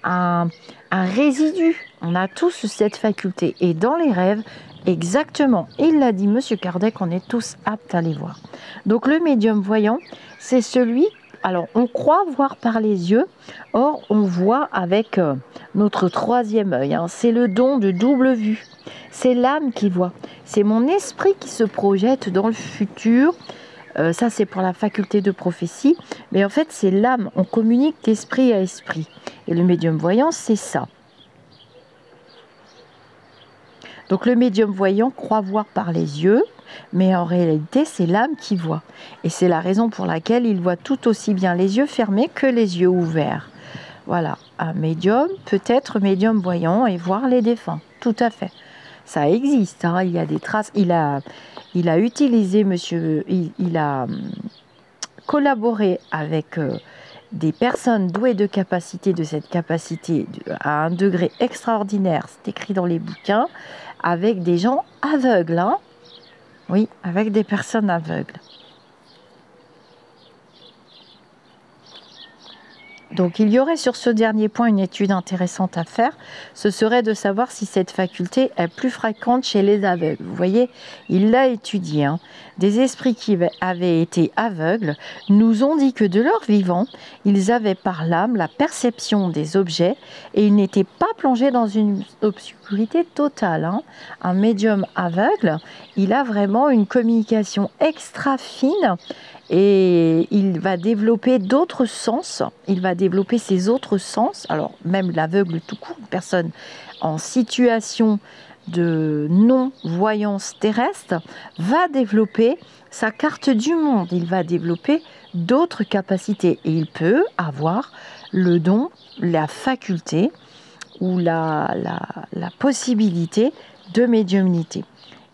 un résidu. On a tous cette faculté. Et dans les rêves, exactement, il l'a dit Monsieur Kardec, on est tous aptes à les voir. Donc le médium voyant, c'est celui... Alors, on croit voir par les yeux, or on voit avec notre troisième œil. Hein. C'est le don de double vue. C'est l'âme qui voit. C'est mon esprit qui se projette dans le futur. Ça, c'est pour la faculté de prophétie. Mais en fait, c'est l'âme. On communique d'esprit à esprit. Et le médium voyant, c'est ça. Donc, le médium voyant croit voir par les yeux. Mais en réalité, c'est l'âme qui voit. Et c'est la raison pour laquelle il voit tout aussi bien les yeux fermés que les yeux ouverts. Voilà, un médium peut être médium voyant et voir les défunts. Tout à fait. Ça existe, hein. Il y a des traces. Il a utilisé, il a collaboré avec des personnes douées de capacité, de cette capacité à un degré extraordinaire. C'est écrit dans les bouquins, avec des gens aveugles, hein. Oui, avec des personnes aveugles. Donc il y aurait sur ce dernier point une étude intéressante à faire. Ce serait de savoir si cette faculté est plus fréquente chez les aveugles. Vous voyez, il l'a étudié. Hein. Des esprits qui avaient été aveugles nous ont dit que de leur vivant, ils avaient par l'âme la perception des objets et ils n'étaient pas plongés dans une obscurité totale. Hein. Un médium aveugle, il a vraiment une communication extra fine. Et il va développer d'autres sens, il va développer ses autres sens, alors même l'aveugle tout court, une personne en situation de non-voyance terrestre, va développer sa carte du monde, il va développer d'autres capacités et il peut avoir le don, la faculté ou la possibilité de médiumnité.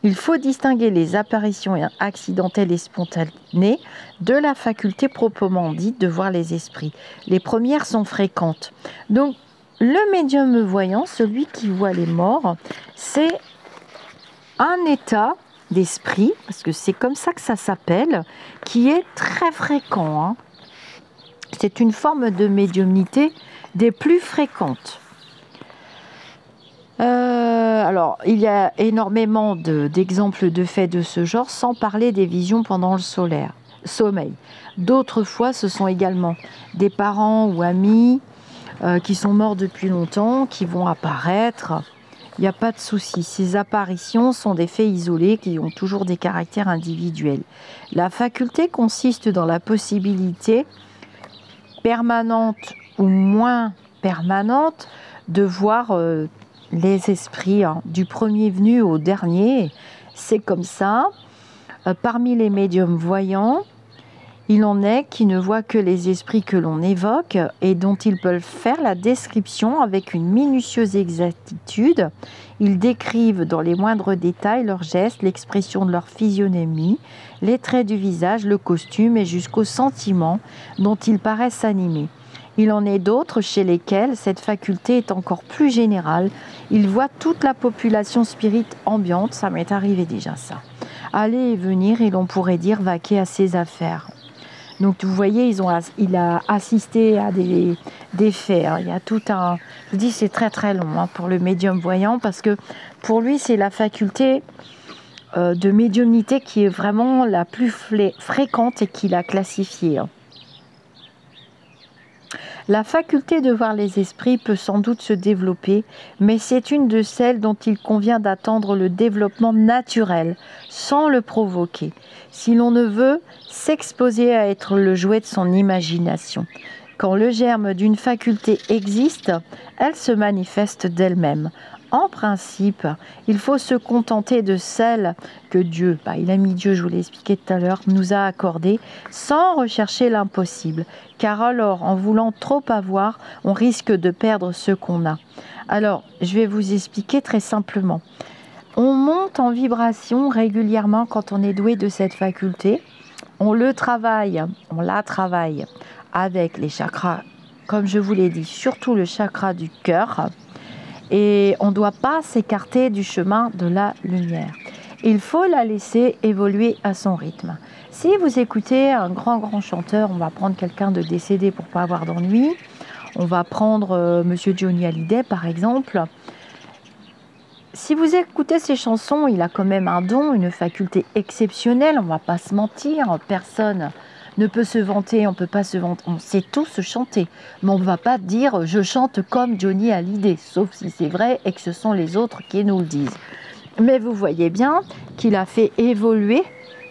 Il faut distinguer les apparitions accidentelles et spontanées de la faculté proprement dite de voir les esprits. Les premières sont fréquentes. Donc, le médium voyant, celui qui voit les morts, c'est un état d'esprit, parce que c'est comme ça que ça s'appelle, qui est très fréquent. Hein. C'est une forme de médiumnité des plus fréquentes. Alors, il y a énormément d'exemples de faits de ce genre, sans parler des visions pendant le sommeil. D'autres fois, ce sont également des parents ou amis qui sont morts depuis longtemps, qui vont apparaître. Il n'y a pas de souci. Ces apparitions sont des faits isolés qui ont toujours des caractères individuels. La faculté consiste dans la possibilité permanente ou moins permanente de voir les esprits, hein, du premier venu au dernier, c'est comme ça. Parmi les médiums voyants, il en est qui ne voient que les esprits que l'on évoque et dont ils peuvent faire la description avec une minutieuse exactitude. Ils décrivent dans les moindres détails leurs gestes, l'expression de leur physionomie, les traits du visage, le costume et jusqu'aux sentiments dont ils paraissent animés. Il en est d'autres chez lesquels cette faculté est encore plus générale. Ils voient toute la population spirite ambiante, ça m'est arrivé déjà ça, aller et venir et l'on pourrait dire vaquer à ses affaires. Donc vous voyez, il a assisté à des faits. Hein. Il y a tout un... Je vous dis, c'est très très long hein, pour le médium voyant parce que pour lui, c'est la faculté de médiumnité qui est vraiment la plus fréquente et qu'il a classifiée. Hein. La faculté de voir les esprits peut sans doute se développer, mais c'est une de celles dont il convient d'attendre le développement naturel, sans le provoquer, si l'on ne veut s'exposer à être le jouet de son imagination. Quand le germe d'une faculté existe, elle se manifeste d'elle-même. En principe, il faut se contenter de celle que Dieu, il a mis Dieu, je vous l'ai expliqué tout à l'heure, nous a accordée, sans rechercher l'impossible. Car alors, en voulant trop avoir, on risque de perdre ce qu'on a. Alors, je vais vous expliquer très simplement. On monte en vibration régulièrement quand on est doué de cette faculté. On la travaille avec les chakras, comme je vous l'ai dit, surtout le chakra du cœur. Et on ne doit pas s'écarter du chemin de la lumière. Il faut la laisser évoluer à son rythme. Si vous écoutez un grand chanteur, on va prendre quelqu'un de décédé pour pas avoir d'ennui. On va prendre Monsieur Johnny Hallyday par exemple. Si vous écoutez ses chansons, il a quand même un don, une faculté exceptionnelle, on ne va pas se mentir, personne ne peut se vanter, on ne peut pas se vanter, on sait tous chanter, mais on ne va pas dire je chante comme Johnny Hallyday, sauf si c'est vrai et que ce sont les autres qui nous le disent. Mais vous voyez bien qu'il a fait évoluer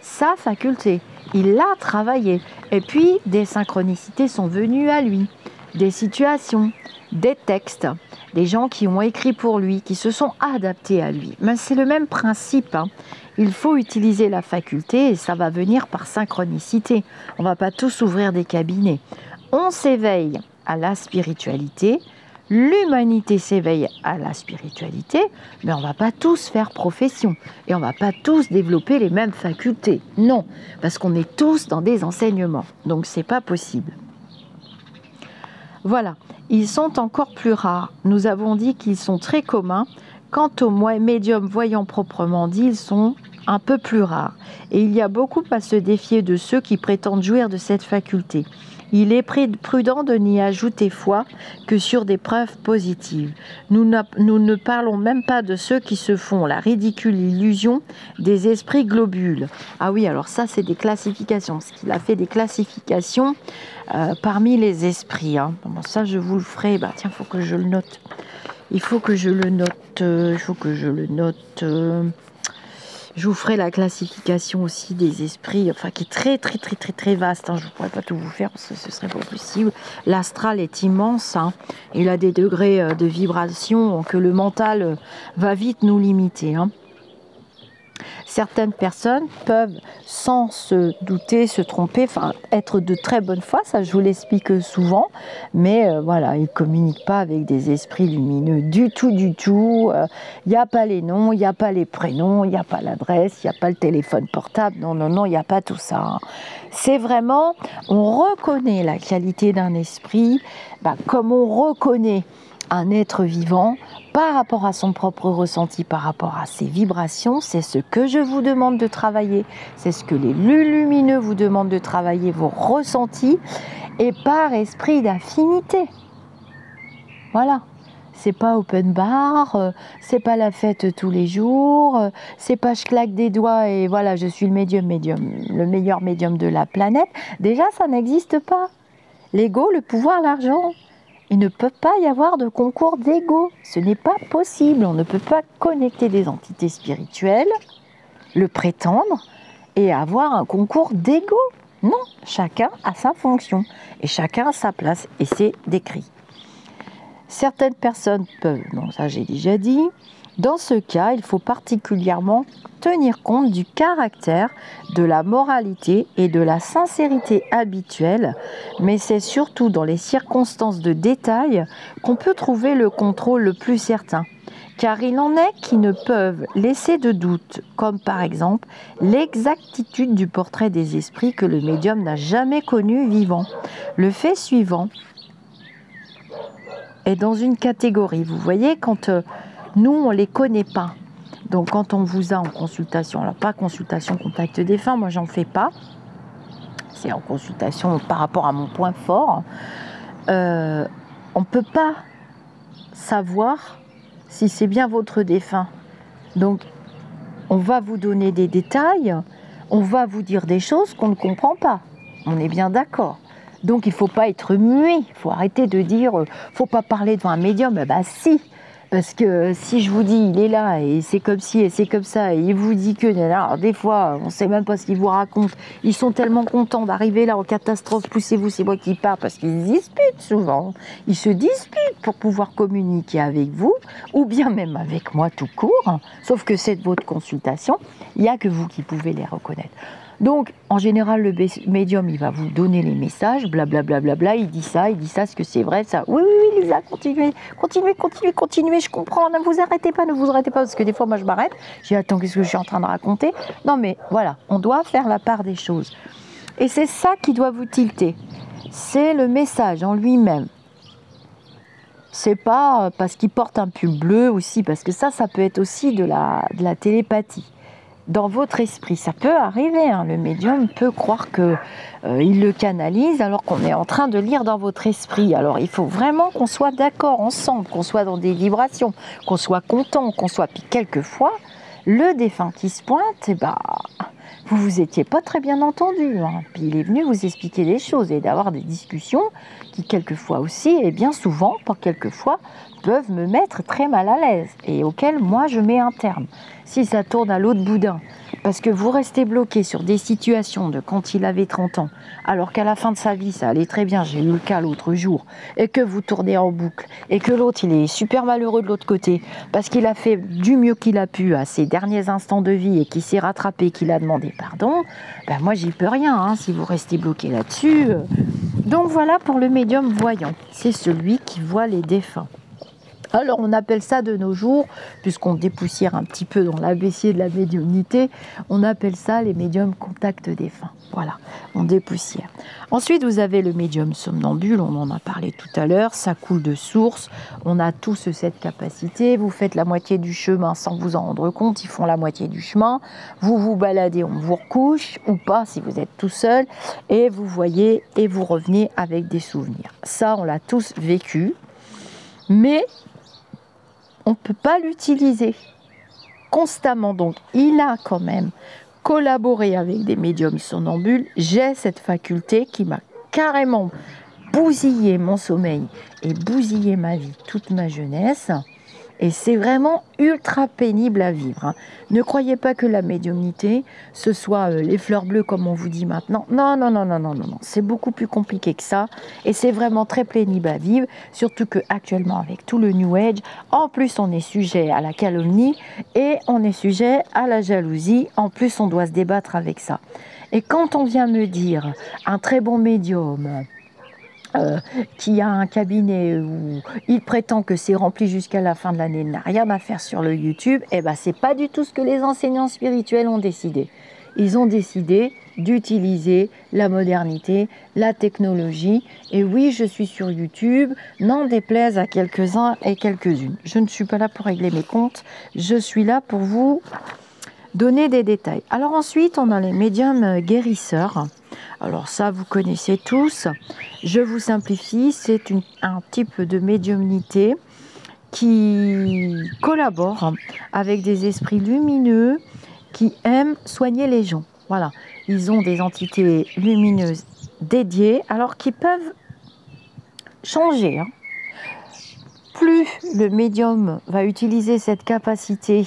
sa faculté, il l'a travaillé, et puis des synchronicités sont venues à lui, des situations, des textes, des gens qui ont écrit pour lui, qui se sont adaptés à lui. Mais c'est le même principe, hein. Il faut utiliser la faculté et ça va venir par synchronicité. On ne va pas tous ouvrir des cabinets. On s'éveille à la spiritualité, l'humanité s'éveille à la spiritualité, mais on ne va pas tous faire profession et on ne va pas tous développer les mêmes facultés. Non, parce qu'on est tous dans des enseignements, donc ce n'est pas possible. Voilà, ils sont encore plus rares. Nous avons dit qu'ils sont très communs. Quant aux médiums voyants proprement dit, ils sont un peu plus rares. Et il y a beaucoup à se défier de ceux qui prétendent jouir de cette faculté. Il est prudent de n'y ajouter foi que sur des preuves positives. Nous ne parlons même pas de ceux qui se font la ridicule illusion des esprits globules. Ah oui, alors ça c'est des classifications, parce qu'il a fait des classifications parmi les esprits. Hein. Bon, ça je vous le ferai, bah, tiens, il faut que je le note. Il faut que je le note, je vous ferai la classification aussi des esprits, enfin qui est très vaste, hein. Je ne pourrais pas tout vous faire, ce serait pas possible. L'astral est immense, hein. Il a des degrés de vibration que le mental va vite nous limiter, hein. Certaines personnes peuvent, sans se douter, se tromper, enfin être de très bonne foi, ça je vous l'explique souvent, mais voilà, ils ne communiquent pas avec des esprits lumineux du tout. Il n'y a pas les noms, il n'y a pas les prénoms, il n'y a pas l'adresse, il n'y a pas le téléphone portable, non, il n'y a pas tout ça, hein. C'est vraiment, on reconnaît la qualité d'un esprit, comme on reconnaît un être vivant, par rapport à son propre ressenti, par rapport à ses vibrations. C'est ce que je vous demande de travailler, c'est ce que les lumineux vous demandent de travailler, vos ressentis, et par esprit d'affinité. Voilà. C'est pas open bar, c'est pas la fête tous les jours, c'est pas je claque des doigts et voilà, je suis le le meilleur médium de la planète. Déjà, ça n'existe pas. L'ego, le pouvoir, l'argent. Il ne peut pas y avoir de concours d'ego. Ce n'est pas possible. On ne peut pas connecter des entités spirituelles, le prétendre et avoir un concours d'ego. Non, chacun a sa fonction et chacun a sa place et c'est décrit. Certaines personnes peuvent, bon ça j'ai déjà dit, dans ce cas, il faut particulièrement tenir compte du caractère, de la moralité et de la sincérité habituelle, mais c'est surtout dans les circonstances de détail qu'on peut trouver le contrôle le plus certain. Car il en est qui ne peuvent laisser de doute, comme par exemple l'exactitude du portrait des esprits que le médium n'a jamais connu vivant. Le fait suivant est dans une catégorie. Vous voyez, quand nous, on ne les connaît pas. Donc, quand on vous a en consultation, alors pas consultation contact défunt, moi, j'en fais pas. C'est en consultation par rapport à mon point fort. On ne peut pas savoir si c'est bien votre défunt. Donc, on va vous donner des détails, on va vous dire des choses qu'on ne comprend pas. On est bien d'accord. Donc, il ne faut pas être muet. Il faut arrêter de dire il ne faut pas parler devant un médium. Bah si, parce que si je vous dis il est là et c'est comme ci et c'est comme ça et il vous dit que alors, des fois on ne sait même pas ce qu'il vous raconte. Ils sont tellement contents d'arriver là en catastrophe. Poussez-vous, c'est moi qui pars, parce qu'ils se disputent souvent. Ils se disputent pour pouvoir communiquer avec vous ou bien même avec moi tout court. Sauf que c'est de votre consultation. Il n'y a que vous qui pouvez les reconnaître. Donc, en général, le médium, il va vous donner les messages, blablabla, il dit ça, est-ce que c'est vrai, ça? Oui, Lisa, continuez, je comprends, ne vous arrêtez pas, parce que des fois, moi, je m'arrête, je dis, attends, qu'est-ce que je suis en train de raconter? Non, mais voilà, on doit faire la part des choses. Et c'est ça qui doit vous tilter, c'est le message en lui-même. C'est pas parce qu'il porte un pull bleu aussi, parce que ça peut être aussi de la télépathie. dans votre esprit. Ça peut arriver, hein. Le médium peut croire que il le canalise alors qu'on est en train de lire dans votre esprit. Alors il faut vraiment qu'on soit d'accord ensemble, qu'on soit dans des vibrations, qu'on soit content, qu'on soit... Puis quelquefois, le défunt qui se pointe, vous vous étiez pas très bien entendu, hein. Puis il est venu vous expliquer des choses et d'avoir des discussions qui quelquefois aussi, et bien souvent, pas quelquefois, peuvent me mettre très mal à l'aise et auxquelles moi je mets un terme. Si ça tourne à l'autre boudin, parce que vous restez bloqué sur des situations de quand il avait 30 ans, alors qu'à la fin de sa vie ça allait très bien, j'ai eu le cas l'autre jour, et que vous tournez en boucle, et que l'autre il est super malheureux de l'autre côté, parce qu'il a fait du mieux qu'il a pu à ses derniers instants de vie et qu'il s'est rattrapé, qu'il a demandé pardon, moi j'y peux rien, hein, si vous restez bloqué là-dessus. Donc voilà pour le médium voyant, c'est celui qui voit les défunts. Alors on appelle ça de nos jours, puisqu'on dépoussière un petit peu dans l'ABC de la médiumnité, on appelle ça les médiums contact défunts. Voilà, on dépoussière. Ensuite vous avez le médium somnambule, on en a parlé tout à l'heure, ça coule de source, on a tous cette capacité, vous faites la moitié du chemin sans vous en rendre compte, ils font la moitié du chemin, vous vous baladez, on vous recouche, ou pas si vous êtes tout seul, et vous voyez et vous revenez avec des souvenirs. Ça on l'a tous vécu, mais on ne peut pas l'utiliser constamment. Donc, il a quand même collaboré avec des médiums somnambules. J'ai cette faculté qui m'a carrément bousillé mon sommeil et bousillé ma vie, toute ma jeunesse. Et c'est vraiment ultra pénible à vivre, hein. Ne croyez pas que la médiumnité, ce soit les fleurs bleues comme on vous dit maintenant. Non, non, non, non, non, non, non. C'est beaucoup plus compliqué que ça. Et c'est vraiment très pénible à vivre. Surtout qu'actuellement, avec tout le New Age, en plus, on est sujet à la calomnie et on est sujet à la jalousie. En plus, on doit se débattre avec ça. Et quand on vient me dire un très bon médium... qui a un cabinet où il prétend que c'est rempli jusqu'à la fin de l'année, n'a rien à faire sur le YouTube, c'est pas du tout ce que les enseignants spirituels ont décidé. Ils ont décidé d'utiliser la modernité, la technologie, et oui, je suis sur YouTube, n'en déplaise à quelques-uns et quelques-unes. Je ne suis pas là pour régler mes comptes, je suis là pour vous donner des détails. Alors ensuite, on a les médiums guérisseurs. Alors ça, vous connaissez tous. Je vous simplifie, c'est un type de médiumnité qui collabore avec des esprits lumineux qui aiment soigner les gens. Voilà, ils ont des entités lumineuses dédiées, alors qui peuvent changer, hein. Plus le médium va utiliser cette capacité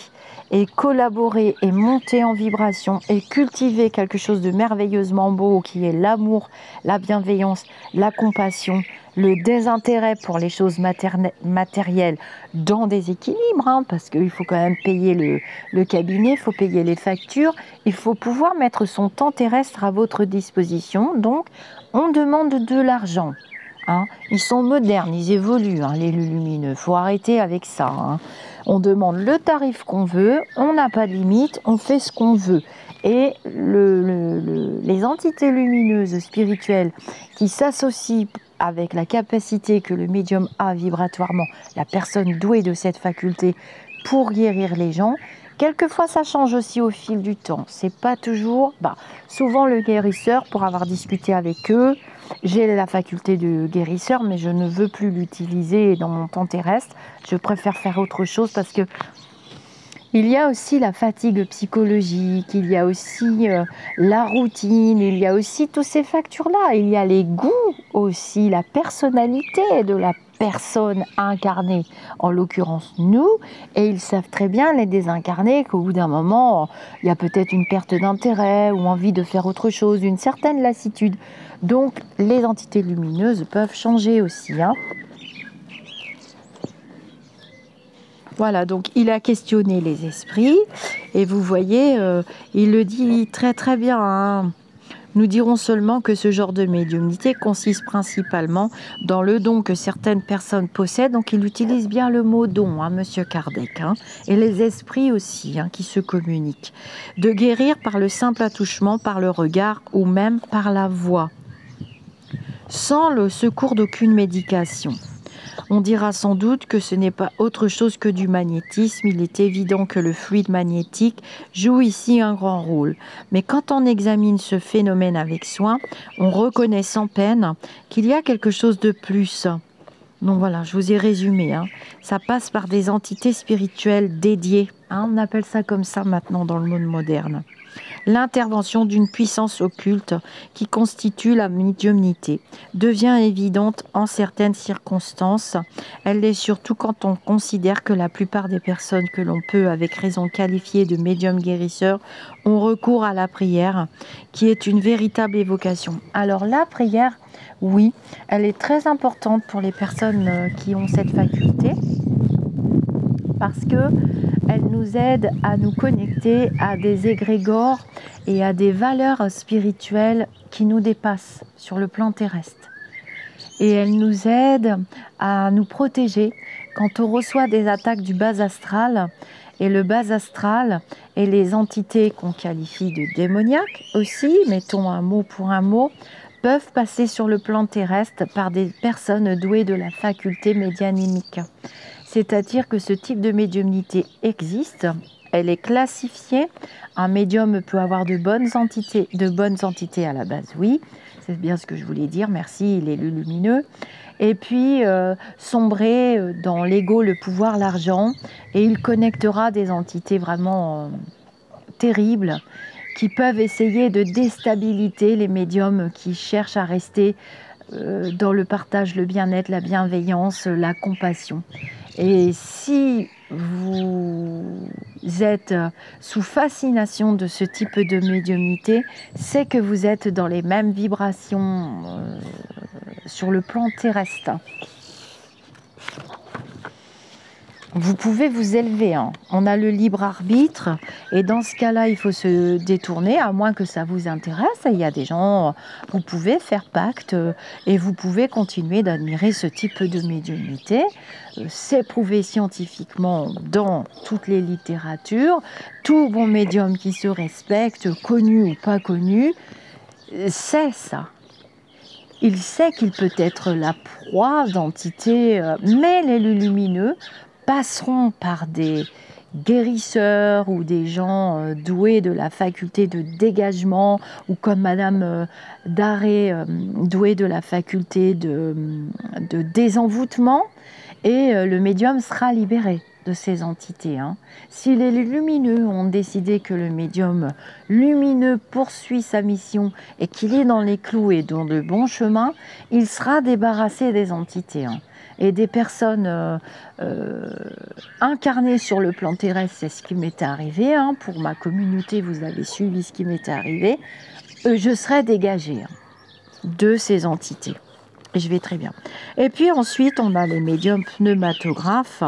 et collaborer et monter en vibration et cultiver quelque chose de merveilleusement beau qui est l'amour, la bienveillance, la compassion, le désintérêt pour les choses matérielles dans des équilibres, hein, parce qu'il faut quand même payer le cabinet, il faut payer les factures, il faut pouvoir mettre son temps terrestre à votre disposition, donc on demande de l'argent. Hein, ils sont modernes, ils évoluent, hein, les lumineux. Il faut arrêter avec ça, hein. On demande le tarif qu'on veut, on n'a pas de limite, on fait ce qu'on veut. Et les entités lumineuses spirituelles qui s'associent avec la capacité que le médium a vibratoirement, la personne douée de cette faculté pour guérir les gens, quelquefois ça change aussi au fil du temps. C'est pas toujours... souvent le guérisseur, pour avoir discuté avec eux, j'ai la faculté de guérisseur, mais je ne veux plus l'utiliser dans mon temps terrestre. Je préfère faire autre chose parce que il y a aussi la fatigue psychologique, il y a aussi la routine, il y a aussi tous ces facteurs-là. Il y a les goûts aussi, la personnalité de la personne incarnée, en l'occurrence nous, et ils savent très bien, les désincarnés, qu'au bout d'un moment, il y a peut-être une perte d'intérêt ou envie de faire autre chose, une certaine lassitude. Donc, les entités lumineuses peuvent changer aussi, hein. Voilà, donc il a questionné les esprits, et vous voyez, il le dit très très bien, hein. Nous dirons seulement que ce genre de médiumnité consiste principalement dans le don que certaines personnes possèdent. Donc il utilise bien le mot don, hein, Monsieur Kardec, hein, et les esprits aussi, hein, qui se communiquent. De guérir par le simple attouchement, par le regard ou même par la voix, sans le secours d'aucune médication. On dira sans doute que ce n'est pas autre chose que du magnétisme. Il est évident que le fluide magnétique joue ici un grand rôle. Mais quand on examine ce phénomène avec soin, on reconnaît sans peine qu'il y a quelque chose de plus. Donc voilà, je vous ai résumé. Ça passe par des entités spirituelles dédiées. On appelle ça comme ça maintenant dans le monde moderne. L'intervention d'une puissance occulte qui constitue la médiumnité devient évidente en certaines circonstances. Elle l'est surtout quand on considère que la plupart des personnes que l'on peut avec raison qualifier de médiums guérisseurs ont recours à la prière, qui est une véritable évocation. Alors la prière, oui, elle est très importante pour les personnes qui ont cette faculté, parce que elle nous aide à nous connecter à des égrégores et à des valeurs spirituelles qui nous dépassent sur le plan terrestre. Et elle nous aide à nous protéger quand on reçoit des attaques du bas astral. Et le bas astral et les entités qu'on qualifie de démoniaques aussi, mettons un mot pour un mot, peuvent passer sur le plan terrestre par des personnes douées de la faculté médianimique. C'est-à-dire que ce type de médiumnité existe, elle est classifiée. Un médium peut avoir de bonnes entités à la base, oui, c'est bien ce que je voulais dire, merci, il est lumineux. Et puis sombrer dans l'ego, le pouvoir, l'argent, et il connectera des entités vraiment terribles qui peuvent essayer de déstabiliser les médiums qui cherchent à rester dans le partage, le bien-être, la bienveillance, la compassion. Et si vous êtes sous fascination de ce type de médiumnité, c'est que vous êtes dans les mêmes vibrations sur le plan terrestre. Vous pouvez vous élever, on a le libre arbitre et dans ce cas-là, il faut se détourner, à moins que ça vous intéresse. Il y a des gens, vous pouvez faire pacte et vous pouvez continuer d'admirer ce type de médiumnité. C'est prouvé scientifiquement dans toutes les littératures. Tout bon médium qui se respecte, connu ou pas connu, sait ça. Il sait qu'il peut être la proie d'entités, mais les lumineux passeront par des guérisseurs ou des gens doués de la faculté de dégagement, ou comme Madame Daré, douée de la faculté de désenvoûtement, et le médium sera libéré de ces entités. Si les lumineux ont décidé que le médium lumineux poursuit sa mission et qu'il est dans les clous et dans de bons chemins, il sera débarrassé des entités. Et des personnes incarnées sur le plan terrestre, c'est ce qui m'était arrivé. Pour ma communauté, vous avez suivi ce qui m'était arrivé. Je serai dégagée de ces entités. Et je vais très bien. Et puis ensuite, on a les médiums pneumatographes.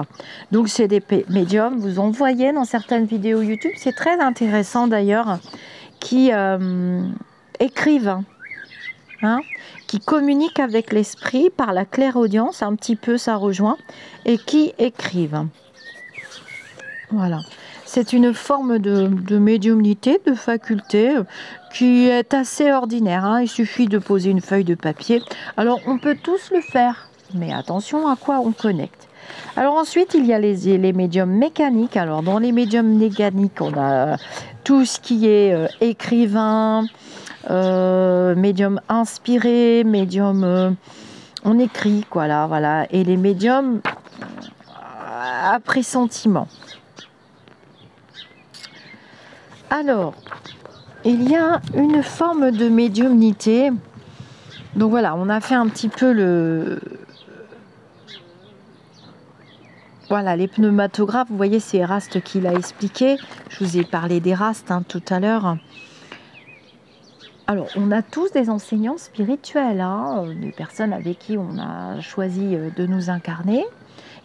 Donc, c'est des médiums, vous en voyez dans certaines vidéos YouTube, c'est très intéressant d'ailleurs, qui écrivent, qui communiquent avec l'esprit par la clairaudience, un petit peu ça rejoint, et qui écrivent. Voilà. C'est une forme de médiumnité, de faculté qui est assez ordinaire. Il suffit de poser une feuille de papier. Alors, on peut tous le faire, mais attention à quoi on connecte. Alors ensuite, il y a les médiums mécaniques. Alors, dans les médiums mécaniques, on a tout ce qui est écrivain, médium inspiré, médium... on écrit, quoi, là, voilà. Et les médiums à pressentiment. Alors, il y a une forme de médiumnité. Donc voilà, on a fait un petit peu le... Voilà, les pneumatographes, vous voyez, c'est Eraste qui l'a expliqué. Je vous ai parlé d'Eraste tout à l'heure. Alors, on a tous des enseignants spirituels, des personnes avec qui on a choisi de nous incarner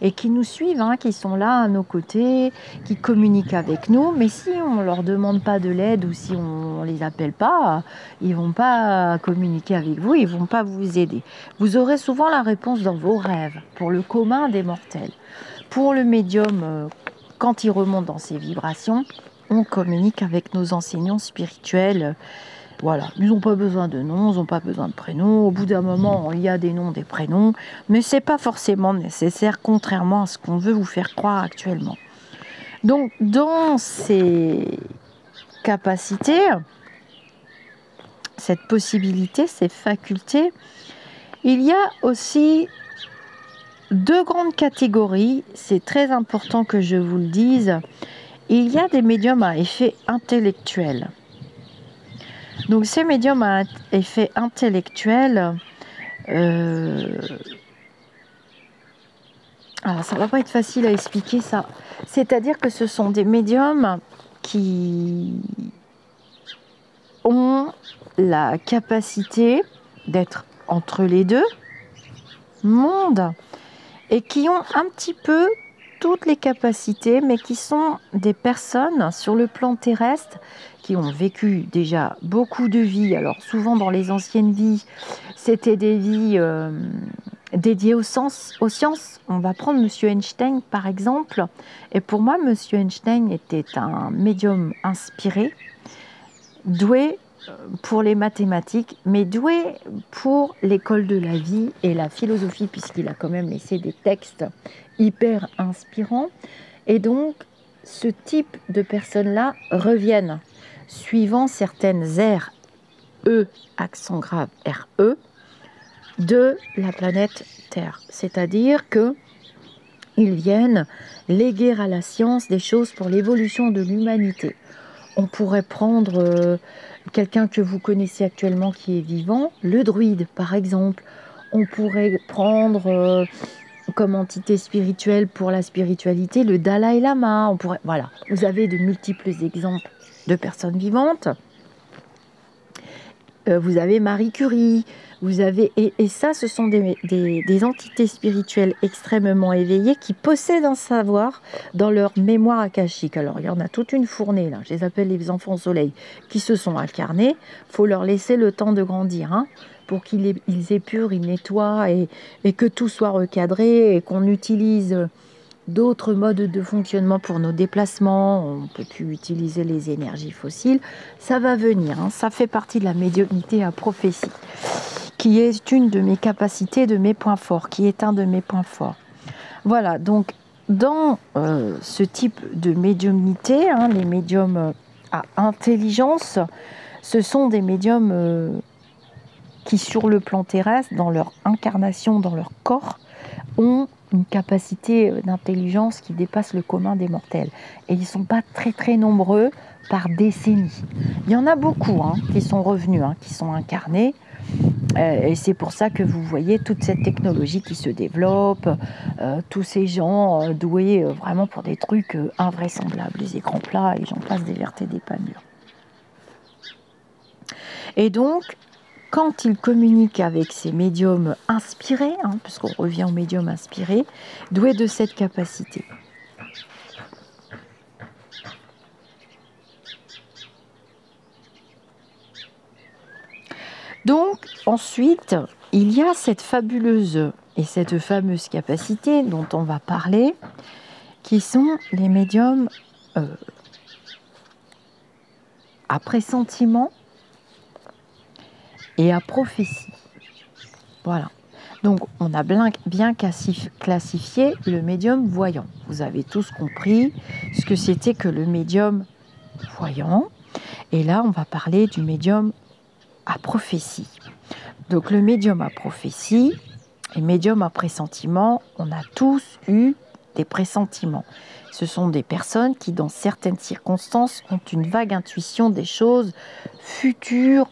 et qui nous suivent, qui sont là à nos côtés, qui communiquent avec nous. Mais si on ne leur demande pas de l'aide ou si on ne les appelle pas, ils ne vont pas communiquer avec vous, ils ne vont pas vous aider. Vous aurez souvent la réponse dans vos rêves, pour le commun des mortels. Pour le médium, quand il remonte dans ses vibrations, on communique avec nos enseignants spirituels Voilà, ils n'ont pas besoin de noms, ils n'ont pas besoin de prénoms. Au bout d'un moment, il y a des noms, des prénoms, mais c'est pas forcément nécessaire, contrairement à ce qu'on veut vous faire croire actuellement. Donc, dans ces capacités, cette possibilité, ces facultés, il y a aussi deux grandes catégories. C'est très important que je vous le dise. Il y a des médiums à effet intellectuel. Donc ces médiums à effet intellectuel, alors ça va pas être facile à expliquer ça. C'est-à-dire que ce sont des médiums qui ont la capacité d'être entre les deux mondes et qui ont un petit peu toutes les capacités, mais qui sont des personnes sur le plan terrestre qui ont vécu déjà beaucoup de vies. Alors souvent dans les anciennes vies, c'était des vies dédiées aux sciences. On va prendre Monsieur Einstein par exemple. Et pour moi, Monsieur Einstein était un médium inspiré, doué pour les mathématiques, mais doué pour l'école de la vie et la philosophie, puisqu'il a quand même laissé des textes hyper inspirants. Et donc, ce type de personnes-là reviennent suivant certaines aires, E, accent grave, RE, de la planète Terre. C'est-à-dire que ils viennent léguer à la science des choses pour l'évolution de l'humanité. On pourrait prendre quelqu'un que vous connaissez actuellement qui est vivant, le druide par exemple. On pourrait prendre comme entité spirituelle pour la spiritualité le Dalai Lama. On pourrait, voilà, vous avez de multiples exemples de personnes vivantes. Vous avez Marie Curie, vous avez et ça, ce sont des entités spirituelles extrêmement éveillées qui possèdent un savoir dans leur mémoire akashique. Alors, il y en a toute une fournée, là, je les appelle les enfants soleil, qui se sont incarnés. Il faut leur laisser le temps de grandir, hein, pour qu'ils épurent, ils nettoient et que tout soit recadré et qu'on utilise d'autres modes de fonctionnement pour nos déplacements. On ne peut plus utiliser les énergies fossiles. Ça va venir, hein. Ça fait partie de la médiumnité à prophétie, qui est une de mes capacités, de mes points forts, qui est un de mes points forts. Voilà, donc dans ce type de médiumnité, hein, les médiums à intelligence, ce sont des médiums qui, sur le plan terrestre, dans leur incarnation, dans leur corps, ont une capacité d'intelligence qui dépasse le commun des mortels. Et ils ne sont pas très très nombreux par décennies. Il y en a beaucoup, hein, qui sont revenus, hein, qui sont incarnés. Et c'est pour ça que vous voyez toute cette technologie qui se développe, tous ces gens doués vraiment pour des trucs invraisemblables, les écrans plats, et j'en passe des vertes et des pas mûres. Et donc, quand il communique avec ces médiums inspirés, hein, puisqu'on revient aux médiums inspirés, doués de cette capacité. Donc, ensuite, il y a cette fabuleuse et cette fameuse capacité dont on va parler, qui sont les médiums à pressentiment et à prophétie. Voilà. Donc, on a bien classifié le médium voyant. Vous avez tous compris ce que c'était que le médium voyant. Et là, on va parler du médium à prophétie. Donc, le médium à prophétie et médium à pressentiment, on a tous eu des pressentiments. Ce sont des personnes qui, dans certaines circonstances, ont une vague intuition des choses futures,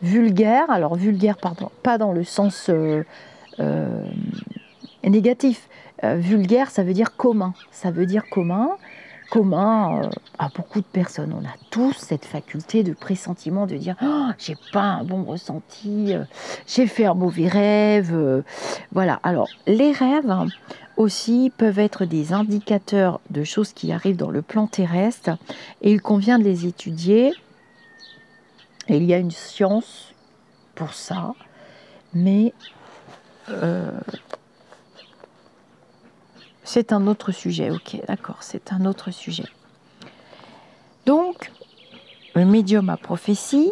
vulgaire, alors vulgaire, pardon, pas dans le sens négatif. Vulgaire, ça veut dire commun. Ça veut dire commun à beaucoup de personnes. On a tous cette faculté de pressentiment, de dire oh, j'ai pas un bon ressenti, j'ai fait un mauvais rêve. Voilà. Alors, les rêves aussi peuvent être des indicateurs de choses qui arrivent dans le plan terrestre et il convient de les étudier. Et il y a une science pour ça, mais c'est un autre sujet. Ok, d'accord, c'est un autre sujet. Donc, le médium à prophétie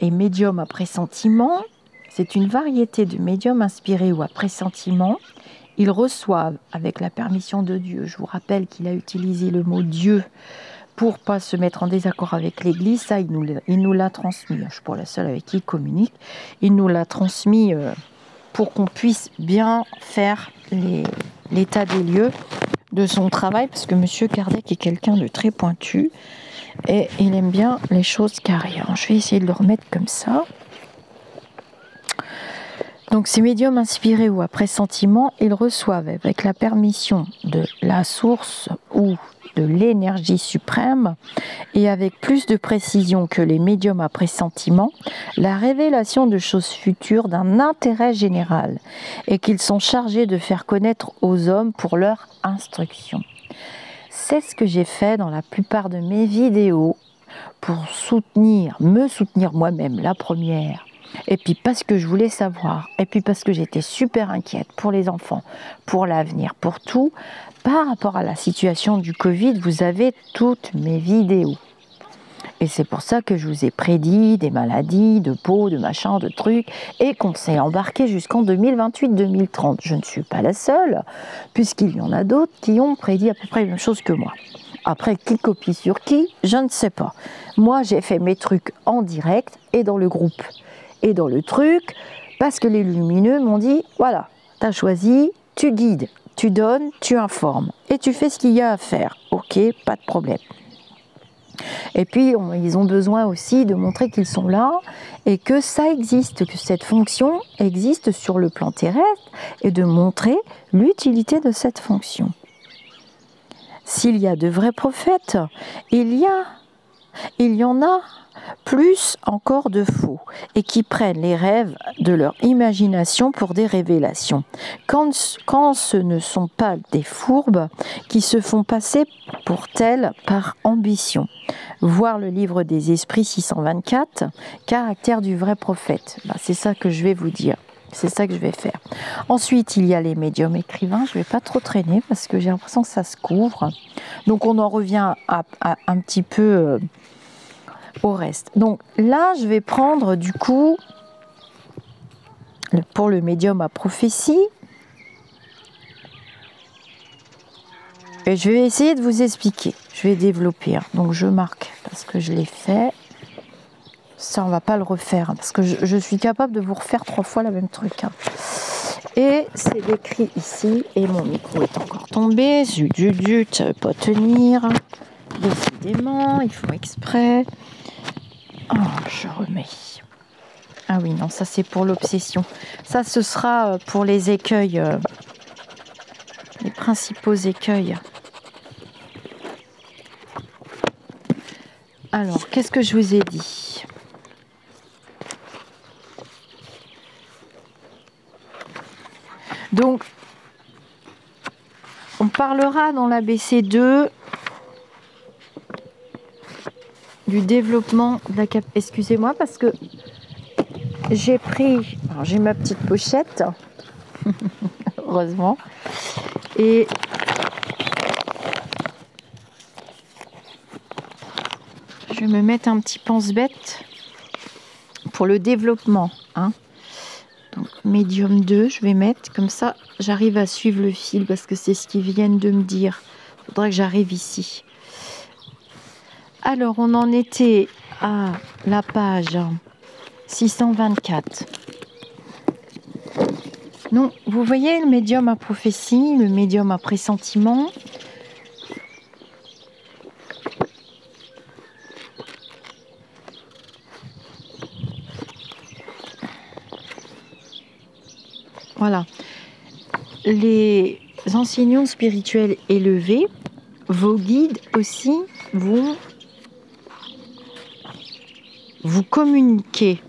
est médium à pressentiment. C'est une variété de médiums inspirés ou à pressentiment. Ils reçoivent, avec la permission de Dieu, je vous rappelle qu'il a utilisé le mot Dieu pour ne pas se mettre en désaccord avec l'Église, ça il nous l'a transmis, je ne suis pas la seule avec qui il communique, il nous l'a transmis pour qu'on puisse bien faire l'état des lieux de son travail, parce que M. Kardec est quelqu'un de très pointu, et il aime bien les choses carrées. Alors, je vais essayer de le remettre comme ça. Donc ces médiums inspirés ou à pressentiment, ils reçoivent avec la permission de la source ou de l'énergie suprême et avec plus de précision que les médiums à pressentiment, la révélation de choses futures d'un intérêt général et qu'ils sont chargés de faire connaître aux hommes pour leur instruction. C'est ce que j'ai fait dans la plupart de mes vidéos pour me soutenir moi-même, la première. Et puis parce que je voulais savoir, et puis parce que j'étais super inquiète pour les enfants, pour l'avenir, pour tout, par rapport à la situation du Covid, vous avez toutes mes vidéos. Et c'est pour ça que je vous ai prédit des maladies, de peau, de machin, de trucs, et qu'on s'est embarqué jusqu'en 2028-2030. Je ne suis pas la seule, puisqu'il y en a d'autres qui ont prédit à peu près la même chose que moi. Après, qui copie sur qui, je ne sais pas. Moi, j'ai fait mes trucs en direct et dans le groupe. Et dans le truc, parce que les lumineux m'ont dit, voilà, tu as choisi, tu guides, tu donnes, tu informes, et tu fais ce qu'il y a à faire. Ok, pas de problème. Et puis, ils ont besoin aussi de montrer qu'ils sont là, et que ça existe, que cette fonction existe sur le plan terrestre, et de montrer l'utilité de cette fonction. S'il y a de vrais prophètes, il y en a plus encore de faux, et qui prennent les rêves de leur imagination pour des révélations. Quand ce ne sont pas des fourbes qui se font passer pour tels par ambition. Voir le livre des esprits 624, caractère du vrai prophète. C'est ça que je vais vous dire. C'est ça que je vais faire. Ensuite, il y a les médiums écrivains. Je ne vais pas trop traîner parce que j'ai l'impression que ça se couvre. Donc on en revient à un petit peu au reste. Donc là, je vais prendre du coup, pour le médium à prophétie, et je vais essayer de vous expliquer. Je vais développer. Donc je marque parce que je l'ai fait. Ça, on ne va pas le refaire, parce que je suis capable de vous refaire 3 fois la même truc. Et c'est décrit ici, et mon micro est encore tombé. Zut, ça ne veut pas tenir. Décidément, ils font exprès. Oh, je remets. Ah oui, non, ça c'est pour l'obsession. Ça, ce sera pour les écueils, les principaux écueils. Alors, qu'est-ce que je vous ai dit ? Donc, on parlera dans l'ABC2 du développement de la capacité. Excusez-moi parce que j'ai pris, alors j'ai ma petite pochette, heureusement, et je vais me mettre un petit pense-bête pour le développement. Donc médium 2, je vais mettre, comme ça j'arrive à suivre le fil parce que c'est ce qu'ils viennent de me dire. Il faudrait que j'arrive ici. Alors on en était à la page 624. Donc vous voyez le médium à prophétie, le médium à pressentiment. Voilà. Les enseignants spirituels élevés, vos guides aussi vont vous communiquer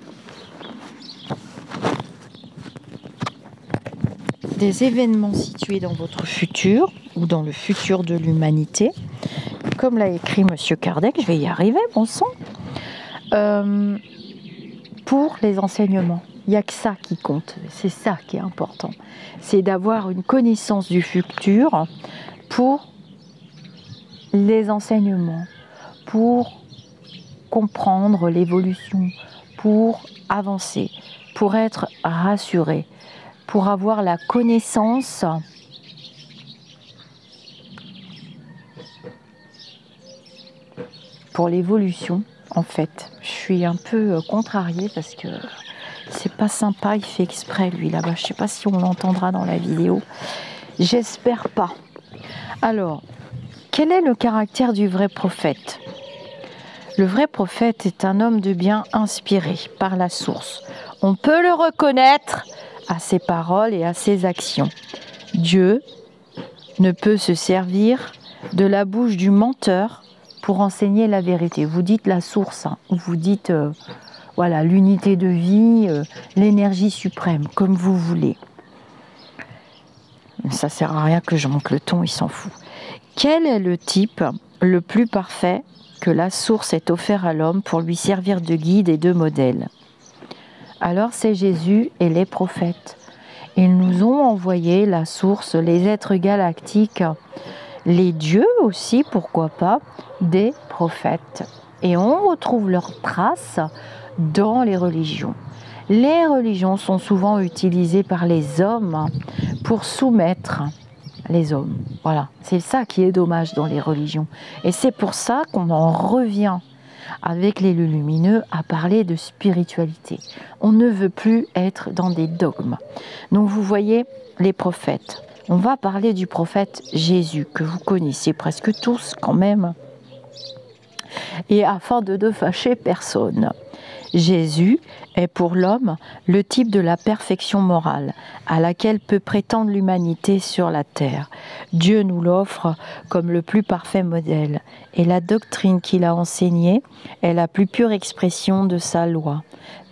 des événements situés dans votre futur ou dans le futur de l'humanité, comme l'a écrit M. Kardec, je vais y arriver, bon sang, pour les enseignements. Il n'y a que ça qui compte, c'est ça qui est important. C'est d'avoir une connaissance du futur pour les enseignements, pour comprendre l'évolution, pour avancer, pour être rassuré, pour avoir la connaissance pour l'évolution. En fait, je suis un peu contrariée parce que c'est pas sympa, il fait exprès lui là-bas. Je sais pas si on l'entendra dans la vidéo. J'espère pas. Alors, quel est le caractère du vrai prophète? Le vrai prophète est un homme de bien inspiré par la source. On peut le reconnaître à ses paroles et à ses actions. Dieu ne peut se servir de la bouche du menteur pour enseigner la vérité. Vous dites la source, hein, vous dites voilà, l'unité de vie, l'énergie suprême, comme vous voulez. Ça sert à rien que je monte le ton, il s'en fout. Quel est le type le plus parfait que la source ait offert à l'homme pour lui servir de guide et de modèle? Alors c'est Jésus et les prophètes. Ils nous ont envoyé la source, les êtres galactiques, les dieux aussi, pourquoi pas, des prophètes. Et on retrouve leurs traces dans les religions. Les religions sont souvent utilisées par les hommes pour soumettre les hommes. Voilà, c'est ça qui est dommage dans les religions. Et c'est pour ça qu'on en revient avec les lumineux à parler de spiritualité. On ne veut plus être dans des dogmes. Donc vous voyez, les prophètes. On va parler du prophète Jésus, que vous connaissez presque tous quand même. Et afin de ne fâcher personne. Jésus est pour l'homme le type de la perfection morale à laquelle peut prétendre l'humanité sur la terre. Dieu nous l'offre comme le plus parfait modèle et la doctrine qu'il a enseignée est la plus pure expression de sa loi.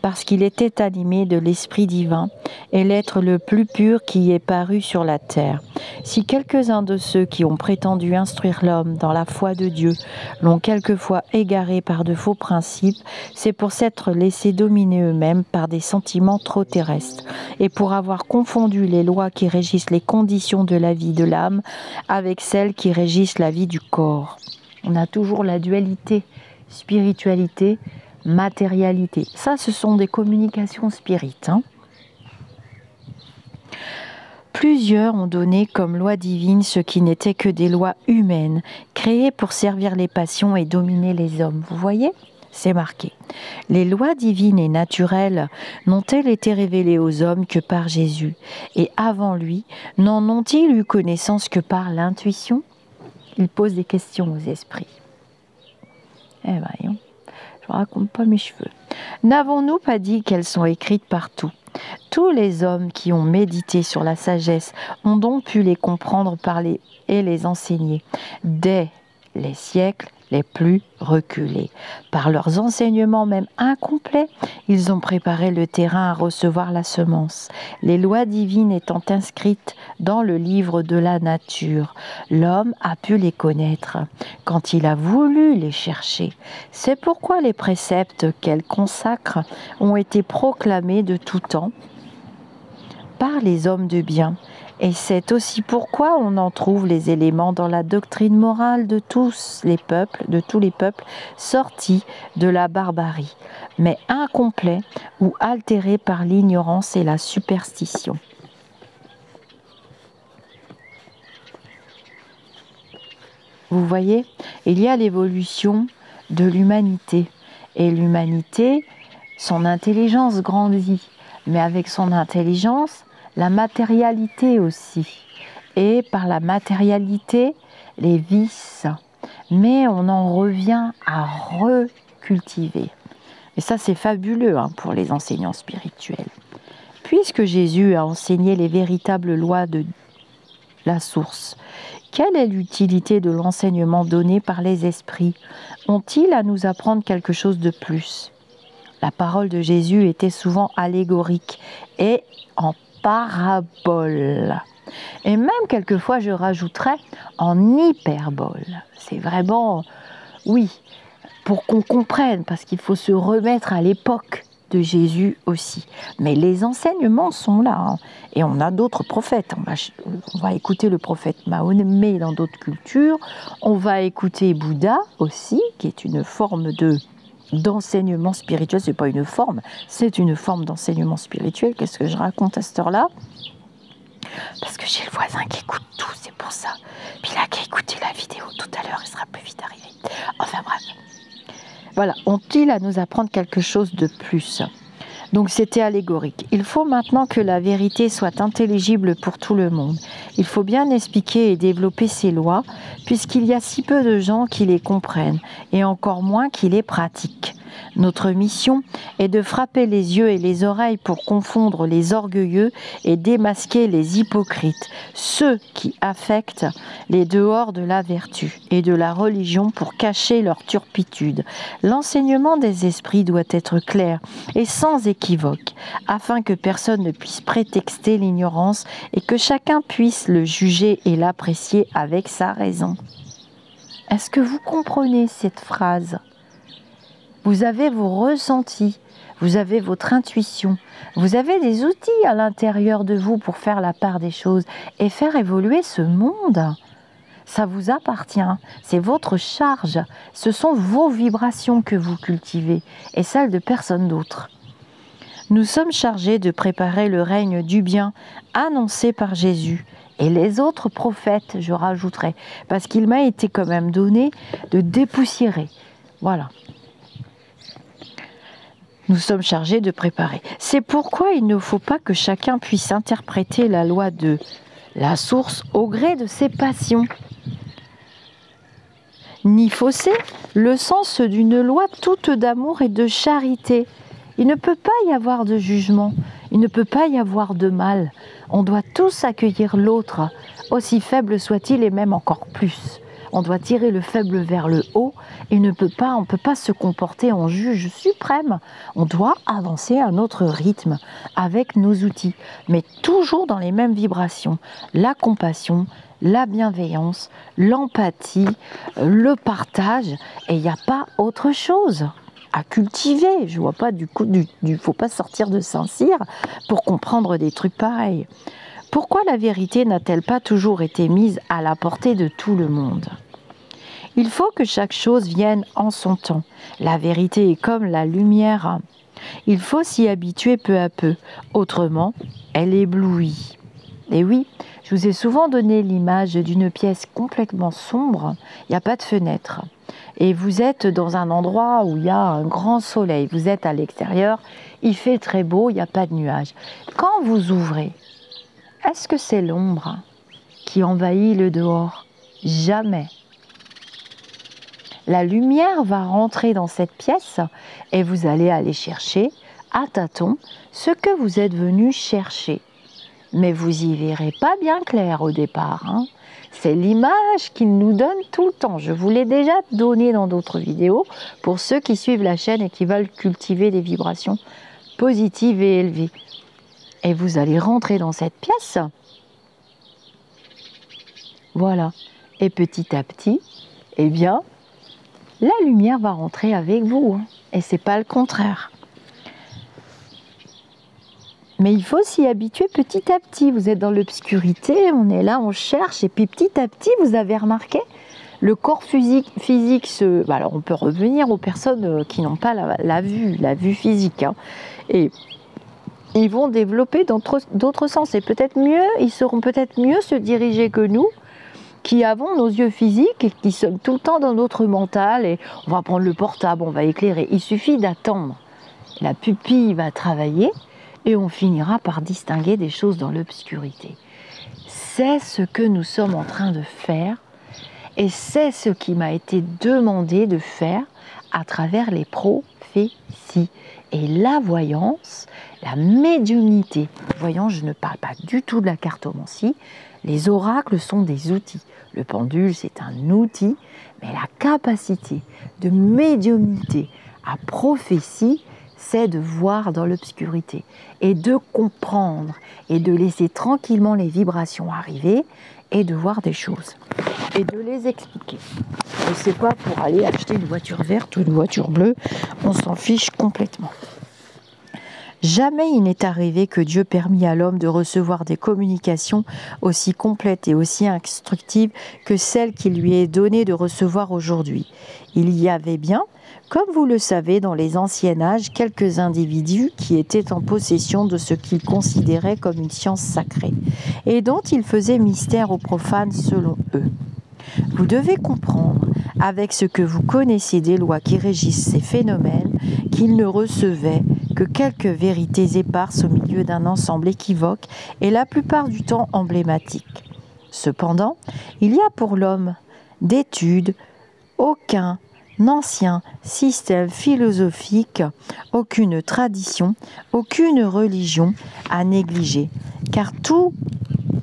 Parce qu'il était animé de l'Esprit divin et l'être le plus pur qui est paru sur la terre. Si quelques-uns de ceux qui ont prétendu instruire l'homme dans la foi de Dieu l'ont quelquefois égaré par de faux principes, c'est pour s'être laissés dominer eux-mêmes par des sentiments trop terrestres et pour avoir confondu les lois qui régissent les conditions de la vie de l'âme avec celles qui régissent la vie du corps. On a toujours la dualité, spiritualité, matérialité. Ça, ce sont des communications spirites. Plusieurs ont donné comme loi divine ce qui n'était que des lois humaines, créées pour servir les passions et dominer les hommes. Vous voyez ? C'est marqué. Les lois divines et naturelles n'ont-elles été révélées aux hommes que par Jésus? Et avant lui, n'en ont-ils eu connaissance que par l'intuition? Il pose des questions aux esprits. Eh ben, voyons. Je ne raconte pas mes cheveux. N'avons-nous pas dit qu'elles sont écrites partout? Tous les hommes qui ont médité sur la sagesse ont donc pu les comprendre et les enseigner dès les siècles les plus reculés. Par leurs enseignements même incomplets, ils ont préparé le terrain à recevoir la semence. Les lois divines étant inscrites dans le livre de la nature, l'homme a pu les connaître quand il a voulu les chercher. C'est pourquoi les préceptes qu'elle consacre ont été proclamés de tout temps par les hommes de bien. Et c'est aussi pourquoi on en trouve les éléments dans la doctrine morale de tous les peuples sortis de la barbarie, mais incomplets ou altérés par l'ignorance et la superstition. Vous voyez, il y a l'évolution de l'humanité. Et l'humanité, son intelligence grandit, mais avec son intelligence, la matérialité aussi, et par la matérialité, les vices. Mais on en revient à recultiver. Et ça, c'est fabuleux pour les enseignants spirituels. Puisque Jésus a enseigné les véritables lois de la source, quelle est l'utilité de l'enseignement donné par les esprits? Ont-ils à nous apprendre quelque chose de plus? La parole de Jésus était souvent allégorique et en parabole. Et même quelquefois, je rajouterais en hyperbole. C'est vraiment, oui, pour qu'on comprenne, parce qu'il faut se remettre à l'époque de Jésus aussi. Mais les enseignements sont là. Et on a d'autres prophètes. On va écouter le prophète Mahomet dans d'autres cultures. On va écouter Bouddha aussi, qui est une forme de d'enseignement spirituel. C'est pas une forme, c'est une forme d'enseignement spirituel. Qu'est-ce que je raconte à cette heure-là? Parce que j'ai le voisin qui écoute tout, c'est pour ça. Puis là, qui a écouté la vidéo tout à l'heure, il sera plus vite arrivé. Enfin bref. Voilà, ont-ils à nous apprendre quelque chose de plus? Donc c'était allégorique. Il faut maintenant que la vérité soit intelligible pour tout le monde. Il faut bien expliquer et développer ces lois, puisqu'il y a si peu de gens qui les comprennent, et encore moins qui les pratiquent. Notre mission est de frapper les yeux et les oreilles pour confondre les orgueilleux et démasquer les hypocrites, ceux qui affectent les dehors de la vertu et de la religion pour cacher leur turpitude. L'enseignement des esprits doit être clair et sans équivoque, afin que personne ne puisse prétexter l'ignorance et que chacun puisse le juger et l'apprécier avec sa raison. Est-ce que vous comprenez cette phrase ? Vous avez vos ressentis, vous avez votre intuition, vous avez des outils à l'intérieur de vous pour faire la part des choses et faire évoluer ce monde. Ça vous appartient, c'est votre charge, ce sont vos vibrations que vous cultivez et celles de personne d'autre. Nous sommes chargés de préparer le règne du bien annoncé par Jésus et les autres prophètes, je rajouterai, parce qu'il m'a été quand même donné de dépoussiérer. Voilà. Nous sommes chargés de préparer. C'est pourquoi il ne faut pas que chacun puisse interpréter la loi de la source au gré de ses passions, ni fausser le sens d'une loi toute d'amour et de charité. Il ne peut pas y avoir de jugement, il ne peut pas y avoir de mal. On doit tous accueillir l'autre, aussi faible soit-il et même encore plus. On doit tirer le faible vers le haut et on ne peut pas se comporter en juge suprême. On doit avancer à notre rythme avec nos outils, mais toujours dans les mêmes vibrations. La compassion, la bienveillance, l'empathie, le partage, et il n'y a pas autre chose à cultiver. Je vois pas faut pas sortir de Saint-Cyr pour comprendre des trucs pareils. Pourquoi la vérité n'a-t-elle pas toujours été mise à la portée de tout le monde ? Il faut que chaque chose vienne en son temps. La vérité est comme la lumière. Il faut s'y habituer peu à peu. Autrement, elle éblouit. Et oui, je vous ai souvent donné l'image d'une pièce complètement sombre. Il n'y a pas de fenêtre. Et vous êtes dans un endroit où il y a un grand soleil. Vous êtes à l'extérieur, il fait très beau, il n'y a pas de nuages. Quand vous ouvrez, est-ce que c'est l'ombre qui envahit le dehors? Jamais. La lumière va rentrer dans cette pièce et vous allez aller chercher à tâtons ce que vous êtes venu chercher. Mais vous y verrez pas bien clair au départ, hein. C'est l'image qu'il nous donne tout le temps. Je vous l'ai déjà donné dans d'autres vidéos pour ceux qui suivent la chaîne et qui veulent cultiver des vibrations positives et élevées. Et vous allez rentrer dans cette pièce. Voilà. Et petit à petit, eh bien, la lumière va rentrer avec vous. Hein. Et c'est pas le contraire. Mais il faut s'y habituer petit à petit. Vous êtes dans l'obscurité, on est là, on cherche. Et puis petit à petit, vous avez remarqué, le corps physique alors on peut revenir aux personnes qui n'ont pas la vue physique. Hein. Et ils vont développer d'autres sens. Et peut-être mieux, ils sauront peut-être mieux se diriger que nous, qui avons nos yeux physiques et qui sommes tout le temps dans notre mental. Et on va prendre le portable, on va éclairer. Il suffit d'attendre. La pupille va travailler et on finira par distinguer des choses dans l'obscurité. C'est ce que nous sommes en train de faire et c'est ce qui m'a été demandé de faire à travers les prophéties. Et la voyance, la médiumnité. Voyons, je ne parle pas du tout de la cartomancie. Les oracles sont des outils. Le pendule, c'est un outil, mais la capacité de médiumnité à prophétie, c'est de voir dans l'obscurité et de comprendre et de laisser tranquillement les vibrations arriver et de voir des choses et de les expliquer. Et c'est pas pour aller acheter une voiture verte ou une voiture bleue, on s'en fiche complètement. Jamais il n'est arrivé que Dieu permit à l'homme de recevoir des communications aussi complètes et aussi instructives que celles qu'il lui est donné de recevoir aujourd'hui. Il y avait bien, comme vous le savez, dans les anciens âges, quelques individus qui étaient en possession de ce qu'ils considéraient comme une science sacrée, et dont ils faisaient mystère aux profanes selon eux. Vous devez comprendre, avec ce que vous connaissez des lois qui régissent ces phénomènes, qu'ils ne recevaient que quelques vérités éparses au milieu d'un ensemble équivoque et la plupart du temps emblématique. Cependant, il y a pour l'homme d'études aucun ancien système philosophique, aucune tradition, aucune religion à négliger, car tout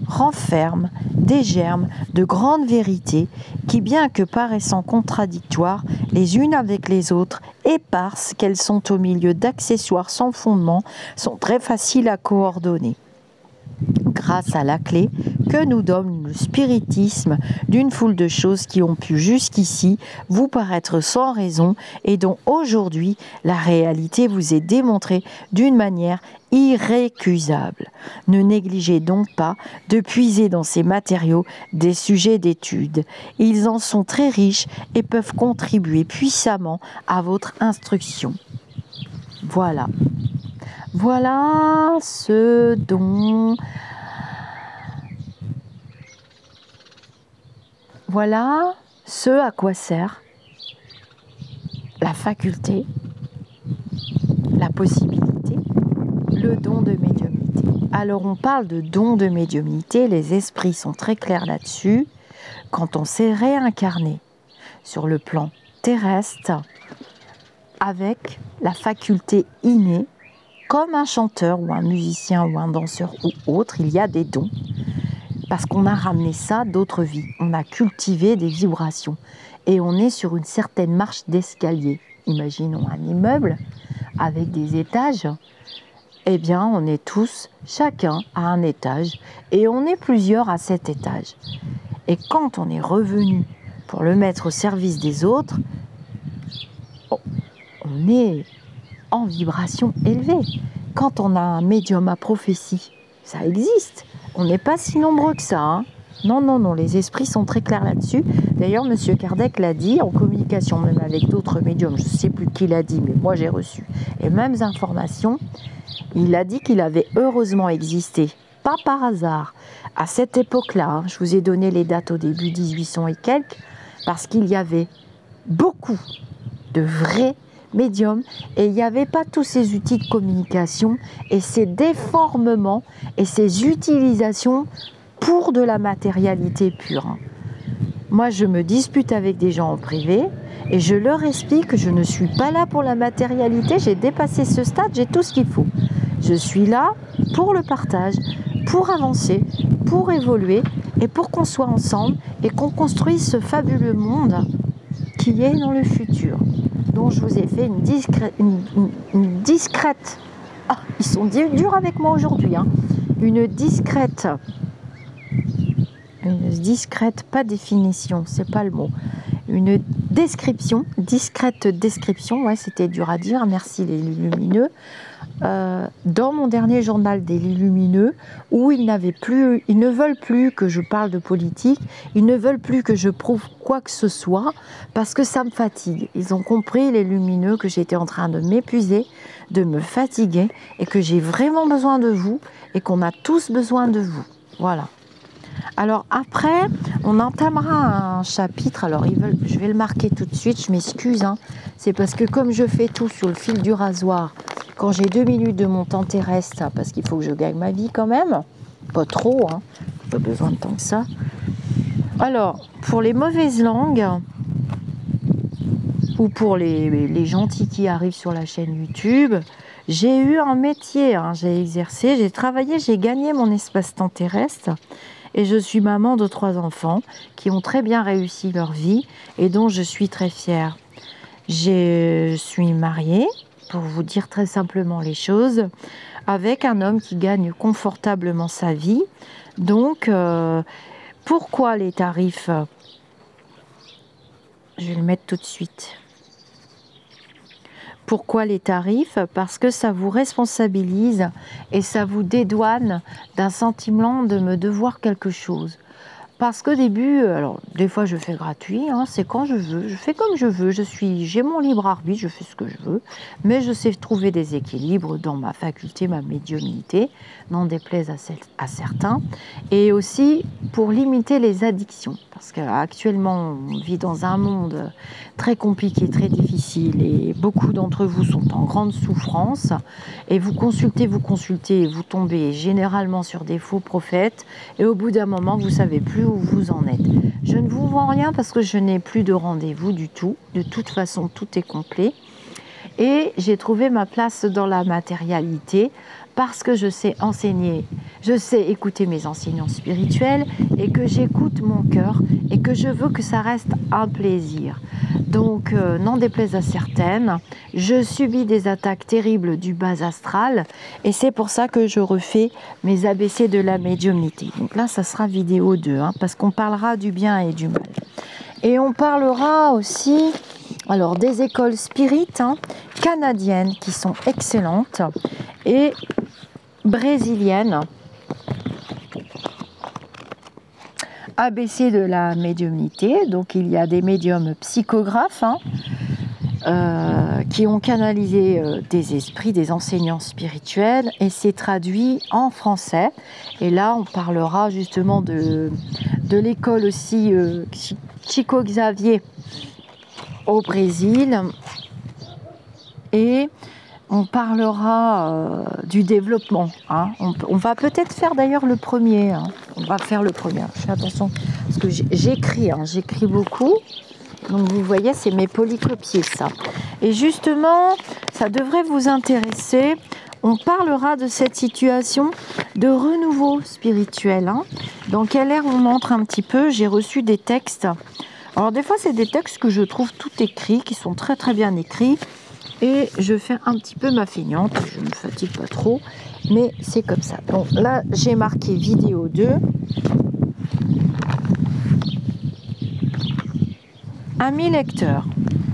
renferme des germes de grandes vérités qui, bien que paraissant contradictoires les unes avec les autres, éparses qu'elles sont au milieu d'accessoires sans fondement, sont très faciles à coordonner. Grâce à la clé que nous donne le spiritisme d'une foule de choses qui ont pu jusqu'ici vous paraître sans raison et dont aujourd'hui la réalité vous est démontrée d'une manière irrécusable. Ne négligez donc pas de puiser dans ces matériaux des sujets d'étude. Ils en sont très riches et peuvent contribuer puissamment à votre instruction. Voilà. Voilà ce dont... Voilà ce à quoi sert la faculté, la possibilité, le don de médiumnité. Alors on parle de don de médiumnité, les esprits sont très clairs là-dessus. Quand on s'est réincarné sur le plan terrestre avec la faculté innée, comme un chanteur ou un musicien ou un danseur ou autre, il y a des dons. Parce qu'on a ramené ça d'autres vies. On a cultivé des vibrations. Et on est sur une certaine marche d'escalier. Imaginons un immeuble avec des étages. Eh bien, on est tous, chacun à un étage. Et on est plusieurs à cet étage. Et quand on est revenu pour le mettre au service des autres, on est en vibration élevée. Quand on a un médium à prophétie, ça existe. On n'est pas si nombreux que ça. Hein. Non, non, non, les esprits sont très clairs là-dessus. D'ailleurs, M. Kardec l'a dit, en communication même avec d'autres médiums, je ne sais plus qui l'a dit, mais moi j'ai reçu les mêmes informations. Il a dit qu'il avait heureusement existé, pas par hasard, à cette époque-là. Hein, je vous ai donné les dates au début, 1800 et quelques, parce qu'il y avait beaucoup de vrais médium et il n'y avait pas tous ces outils de communication et ces déformements et ces utilisations pour de la matérialité pure. Moi, je me dispute avec des gens en privé et je leur explique que je ne suis pas là pour la matérialité, j'ai dépassé ce stade, j'ai tout ce qu'il faut. Je suis là pour le partage, pour avancer, pour évoluer et pour qu'on soit ensemble et qu'on construise ce fabuleux monde qui est dans le futur. Dont je vous ai fait une discrète... Ah, ils sont durs avec moi aujourd'hui. Hein. Une discrète, pas définition, c'est pas le mot. Une description, discrète description, ouais, c'était dur à dire, merci les lumineux. Dans mon dernier journal des lumineux, où ils ne veulent plus que je parle de politique, ils ne veulent plus que je prouve quoi que ce soit, parce que ça me fatigue. Ils ont compris, les lumineux, que j'étais en train de m'épuiser, de me fatiguer, et que j'ai vraiment besoin de vous, et qu'on a tous besoin de vous. Voilà. Alors après, on entamera un chapitre, alors je vais le marquer tout de suite, je m'excuse, hein. C'est parce que comme je fais tout sur le fil du rasoir, quand j'ai 2 minutes de mon temps terrestre, parce qu'il faut que je gagne ma vie quand même, pas trop, hein, pas besoin de tant que ça. Alors, pour les mauvaises langues, ou pour les gentils qui arrivent sur la chaîne YouTube, j'ai eu un métier, hein, j'ai exercé, j'ai travaillé, j'ai gagné mon espace-temps terrestre. Et je suis maman de 3 enfants qui ont très bien réussi leur vie et dont je suis très fière. Je suis mariée, pour vous dire très simplement les choses, avec un homme qui gagne confortablement sa vie. Donc, pourquoi les tarifs? Je vais le mettre tout de suite. Pourquoi les tarifs? Parce que ça vous responsabilise et ça vous dédouane d'un sentiment de me devoir quelque chose. Parce qu'au début, alors des fois je fais gratuit, hein, c'est quand je veux, je fais comme je veux, j'ai mon libre arbitre, je fais ce que je veux, mais je sais trouver des équilibres dans ma faculté, ma médiumnité, n'en déplaise à certains, et aussi pour limiter les addictions, parce qu'actuellement on vit dans un monde très compliqué, très difficile, et beaucoup d'entre vous sont en grande souffrance, et vous consultez, et vous tombez généralement sur des faux prophètes, et au bout d'un moment vous savez plus où vous en êtes. Je ne vous vends rien parce que je n'ai plus de rendez-vous du tout. De toute façon, tout est complet. Et j'ai trouvé ma place dans la matérialité parce que je sais enseigner, je sais écouter mes enseignants spirituels et que j'écoute mon cœur et que je veux que ça reste un plaisir. Donc, n'en déplaise à certaines, je subis des attaques terribles du bas astral et c'est pour ça que je refais mes ABC de la médiumnité. Donc là, ça sera vidéo 2, hein, parce qu'on parlera du bien et du mal. Et on parlera aussi alors, des écoles spirites, hein, canadiennes qui sont excellentes et brésiliennes. ABC de la médiumnité, donc il y a des médiums psychographes, hein, qui ont canalisé des esprits, des enseignants spirituels, et c'est traduit en français. Et là, on parlera justement de l'école aussi Chico Xavier au Brésil, et on parlera du développement. Hein. On va peut-être faire d'ailleurs le premier. Hein. On va faire le premier. Fais attention, parce que j'écris, hein, j'écris beaucoup. Donc vous voyez, c'est mes polycopiés, ça. Et justement, ça devrait vous intéresser. On parlera de cette situation de renouveau spirituel. Hein. Dans quelle ère on entre un petit peu? J'ai reçu des textes. Alors des fois, c'est des textes que je trouve tout écrits, qui sont très très bien écrits. Et je fais un petit peu ma feignante, je ne me fatigue pas trop, mais c'est comme ça. Donc là, j'ai marqué vidéo 2. Amis lecteurs,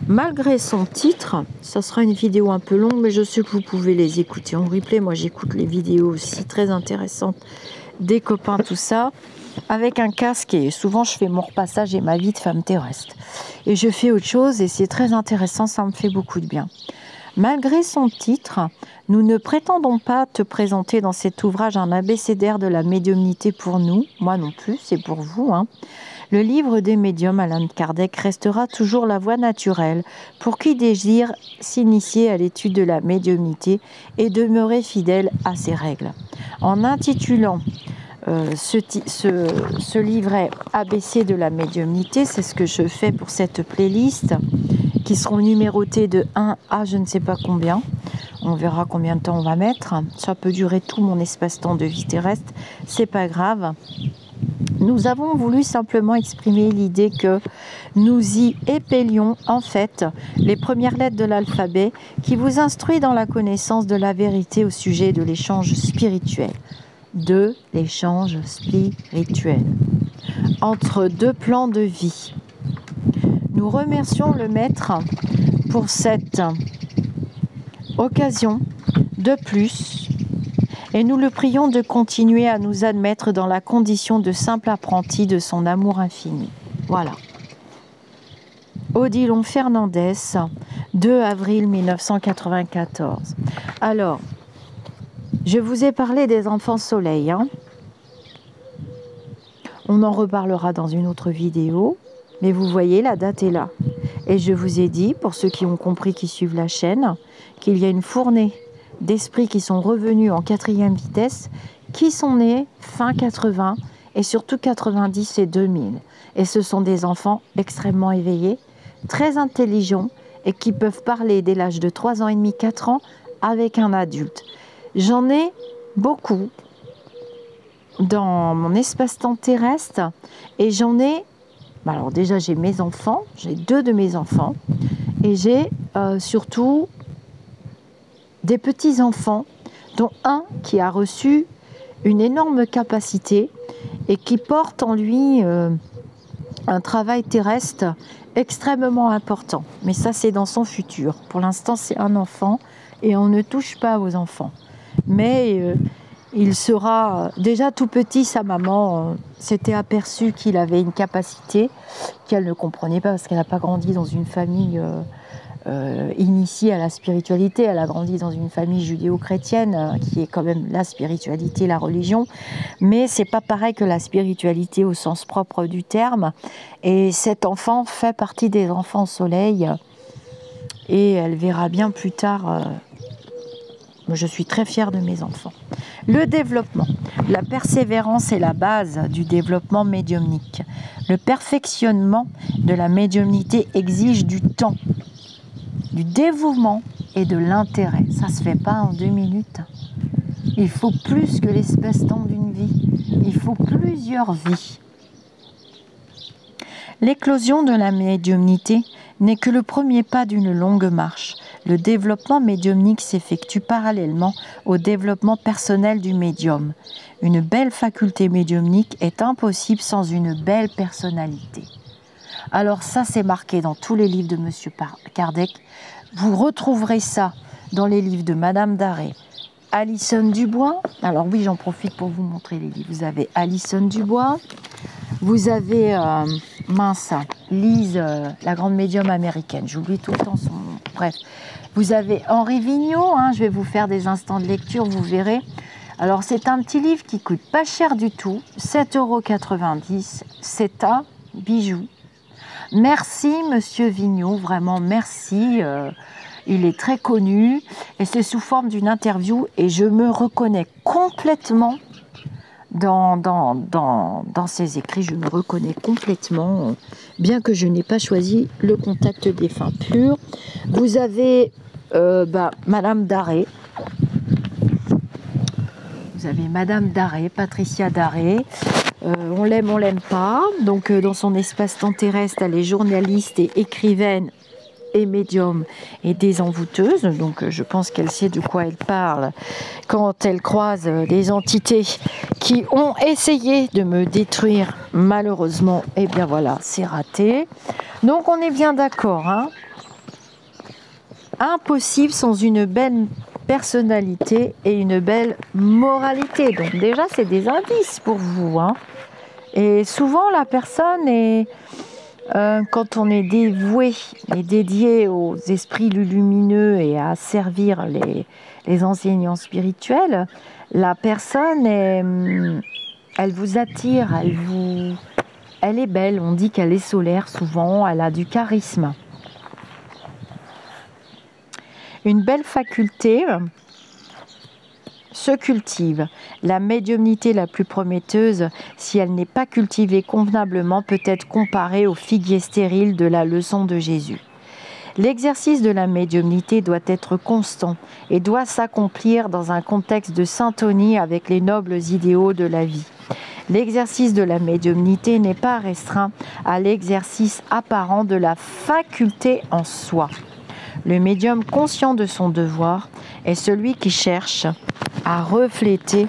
malgré son titre, ça sera une vidéo un peu longue, mais je sais que vous pouvez les écouter en replay. Moi, j'écoute les vidéos aussi très intéressantes des copains, tout ça, avec un casque, et souvent je fais mon repassage et ma vie de femme terrestre. Et je fais autre chose et c'est très intéressant, ça me fait beaucoup de bien. Malgré son titre, nous ne prétendons pas te présenter dans cet ouvrage un abécédaire de la médiumnité pour nous, moi non plus, c'est pour vous. Hein. Le livre des médiums, Allan Kardec, restera toujours la voie naturelle pour qui désire s'initier à l'étude de la médiumnité et demeurer fidèle à ses règles. En intitulant ce livret ABC de la médiumnité, c'est ce que je fais pour cette playlist, qui seront numérotées de 1 à je ne sais pas combien. On verra combien de temps on va mettre. Ça peut durer tout mon espace-temps de vie terrestre, c'est pas grave. Nous avons voulu simplement exprimer l'idée que nous y épelions en fait les premières lettres de l'alphabet qui vous instruit dans la connaissance de la vérité au sujet de l'échange spirituel. De l'échange spirituel entre deux plans de vie. Nous remercions le Maître pour cette occasion de plus et nous le prions de continuer à nous admettre dans la condition de simple apprenti de son amour infini. Voilà. Odilon Fernandez, 2 avril 1994. Alors, je vous ai parlé des enfants soleil. Hein. On en reparlera dans une autre vidéo. Mais vous voyez, la date est là. Et je vous ai dit, pour ceux qui ont compris, qui suivent la chaîne, qu'il y a une fournée d'esprits qui sont revenus en 4e vitesse, qui sont nés fin 80 et surtout 90 et 2000. Et ce sont des enfants extrêmement éveillés, très intelligents et qui peuvent parler dès l'âge de 3 ans et demi, 4 ans avec un adulte. J'en ai beaucoup dans mon espace-temps terrestre et j'en ai, alors déjà j'ai mes enfants, j'ai 2 de mes enfants et j'ai surtout des petits-enfants dont un qui a reçu une énorme capacité et qui porte en lui un travail terrestre extrêmement important. Mais ça, c'est dans son futur. Pour l'instant, c'est un enfant et on ne touche pas aux enfants. Mais il sera... Déjà tout petit, sa maman s'était aperçue qu'il avait une capacité qu'elle ne comprenait pas parce qu'elle n'a pas grandi dans une famille initiée à la spiritualité. Elle a grandi dans une famille judéo-chrétienne qui est quand même la spiritualité, la religion. Mais c'est pas pareil que la spiritualité au sens propre du terme. Et cet enfant fait partie des enfants soleil. Et elle verra bien plus tard... Je suis très fière de mes enfants. Le développement. La persévérance est la base du développement médiumnique. Le perfectionnement de la médiumnité exige du temps, du dévouement et de l'intérêt. Ça ne se fait pas en 2 minutes. Il faut plus que l'espace-temps d'une vie. Il faut plusieurs vies. L'éclosion de la médiumnité n'est que le premier pas d'une longue marche. Le développement médiumnique s'effectue parallèlement au développement personnel du médium. Une belle faculté médiumnique est impossible sans une belle personnalité. Alors ça, c'est marqué dans tous les livres de M. Kardec. Vous retrouverez ça dans les livres de Madame Daré, Alison Dubois. Alors oui, j'en profite pour vous montrer les livres. Vous avez Alison Dubois, vous avez Lise, la grande médium américaine. J'oublie tout le temps son... Bref. Vous avez Henri Vigneault, je vais vous faire des instants de lecture, vous verrez. Alors c'est un petit livre qui coûte pas cher du tout, 7,90 €. C'est un bijou. Merci Monsieur Vigneault, vraiment merci. Il est très connu et c'est sous forme d'une interview et je me reconnais complètement dans ses écrits. Je me reconnais complètement, bien que je n'ai pas choisi le contact défunt pur. Vous avez Madame Daré. Vous avez Madame Daré, Patricia Daré. On l'aime, on l'aime pas. Donc dans son espace-temps terrestre, elle est journaliste et écrivaine et médium et désenvoûteuse. Donc je pense qu'elle sait de quoi elle parle quand elle croise des entités qui ont essayé de me détruire. Malheureusement, eh bien voilà, c'est raté. Donc on est bien d'accord, Impossible sans une belle personnalité et une belle moralité. Donc déjà, c'est des indices pour vous, Et souvent, la personne est... quand on est dévoué et dédié aux esprits lumineux et à servir les enseignants spirituels, la personne, elle vous attire, elle est belle, on dit qu'elle est solaire souvent, elle a du charisme. Une belle faculté se cultive. La médiumnité la plus prometteuse, si elle n'est pas cultivée convenablement, peut être comparée au figuier stérile de la leçon de Jésus. L'exercice de la médiumnité doit être constant et doit s'accomplir dans un contexte de syntonie avec les nobles idéaux de la vie. L'exercice de la médiumnité n'est pas restreint à l'exercice apparent de la faculté en soi. Le médium conscient de son devoir est celui qui cherche à refléter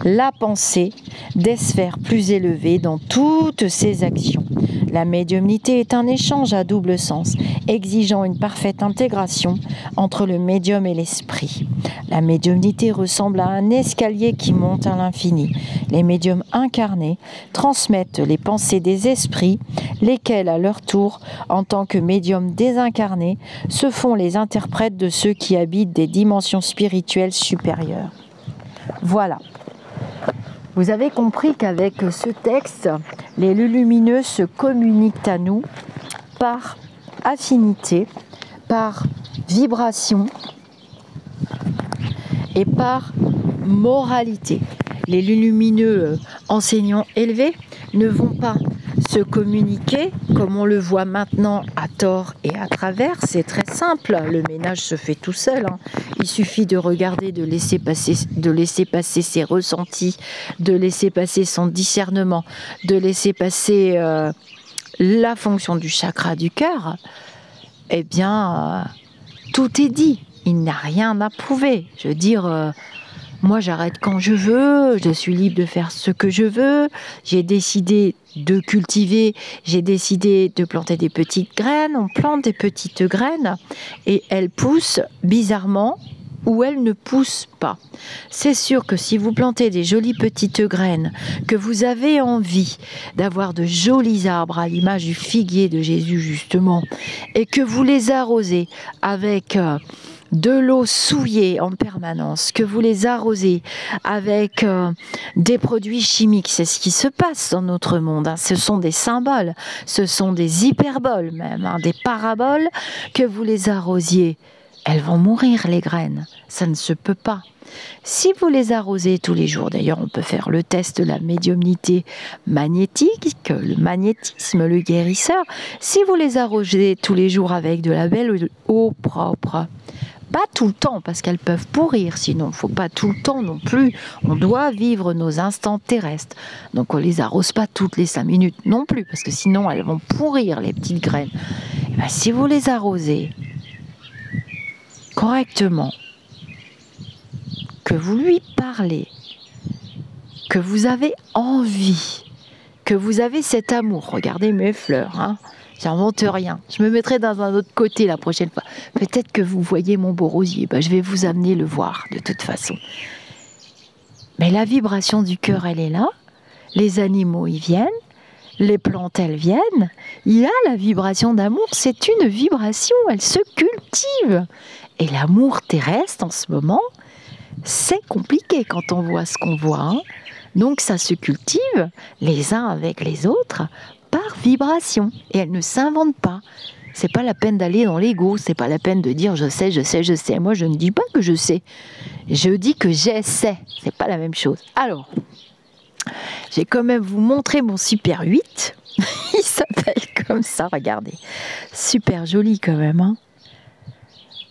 la pensée des sphères plus élevées dans toutes ses actions. La médiumnité est un échange à double sens, exigeant une parfaite intégration entre le médium et l'esprit. La médiumnité ressemble à un escalier qui monte à l'infini. Les médiums incarnés transmettent les pensées des esprits, lesquels, à leur tour, en tant que médiums désincarnés, se font les interprètes de ceux qui habitent des dimensions spirituelles supérieures. Voilà. Vous avez compris qu'avec ce texte, les lumineux se communiquent à nous par affinité, par vibration et par moralité. Les lumineux enseignants élevés ne vont pas se communiquer comme on le voit maintenant à tort et à travers. C'est très simple, le ménage se fait tout seul. Il suffit de regarder, de laisser passer ses ressentis, de laisser passer son discernement, de laisser passer la fonction du chakra du cœur. Eh bien, tout est dit. Il n'y a rien à prouver. Je veux dire, Moi, j'arrête quand je veux, je suis libre de faire ce que je veux. J'ai décidé de cultiver, j'ai décidé de planter des petites graines. On plante des petites graines et elles poussent bizarrement ou elles ne poussent pas. C'est sûr que si vous plantez des jolies petites graines, que vous avez envie d'avoir de jolis arbres à l'image du figuier de Jésus justement, et que vous les arrosez avec de l'eau souillée en permanence, que vous les arrosez avec des produits chimiques, c'est ce qui se passe dans notre monde, hein. Ce sont des symboles, ce sont des hyperboles même, hein, des paraboles, que vous les arrosiez, elles vont mourir les graines, ça ne se peut pas. Si vous les arrosez tous les jours, d'ailleurs on peut faire le test de la médiumnité magnétique, le magnétisme, le guérisseur, si vous les arrosez tous les jours avec de la belle eau propre, pas tout le temps parce qu'elles peuvent pourrir, sinon il ne faut pas tout le temps non plus, on doit vivre nos instants terrestres, donc on ne les arrose pas toutes les 5 minutes non plus parce que sinon elles vont pourrir les petites graines. Et bien, si vous les arrosez correctement, que vous lui parlez, que vous avez envie, que vous avez cet amour, regardez mes fleurs, hein. J'invente rien. Je me mettrai dans un autre côté la prochaine fois. Peut-être que vous voyez mon beau rosier. Ben, je vais vous amener le voir de toute façon. Mais la vibration du cœur, elle est là. Les animaux, ils viennent. Les plantes, elles viennent. Il y a la vibration d'amour. C'est une vibration. Elle se cultive. Et l'amour terrestre, en ce moment, c'est compliqué quand on voit ce qu'on voit, hein. Donc ça se cultive les uns avec les autres par vibration. Et elle ne s'invente pas. C'est pas la peine d'aller dans l'ego, c'est pas la peine de dire je sais, je sais, je sais. Moi je ne dis pas que je sais. Je dis que j'essaie. C'est pas la même chose. Alors, j'ai quand même vous montrer mon Super 8. Il s'appelle comme ça, regardez. Super joli quand même, hein.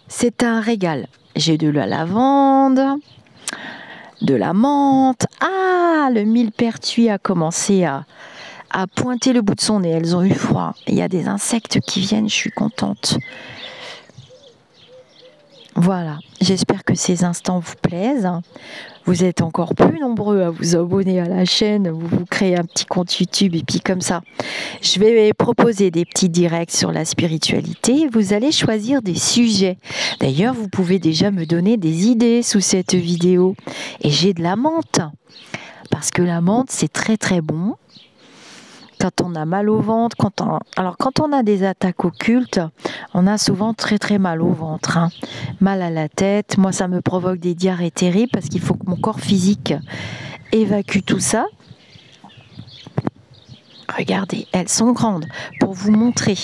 C'est un régal. J'ai de la lavande, de la menthe. Ah, le millepertuis a commencé à pointer le bout de son nez. Elles ont eu froid. Il y a des insectes qui viennent, je suis contente. Voilà, j'espère que ces instants vous plaisent. Vous êtes encore plus nombreux à vous abonner à la chaîne. Vous créez un petit compte YouTube et puis comme ça, je vais proposer des petits directs sur la spiritualité. Vous allez choisir des sujets. D'ailleurs, vous pouvez déjà me donner des idées sous cette vidéo. Et j'ai de la menthe. Parce que la menthe, c'est très très bon. Quand on a mal au ventre, quand on a des attaques occultes, on a souvent très très mal au ventre, hein. Mal à la tête. Moi, ça me provoque des diarrhées terribles parce qu'il faut que mon corps physique évacue tout ça. Regardez, elles sont grandes. Pour vous montrer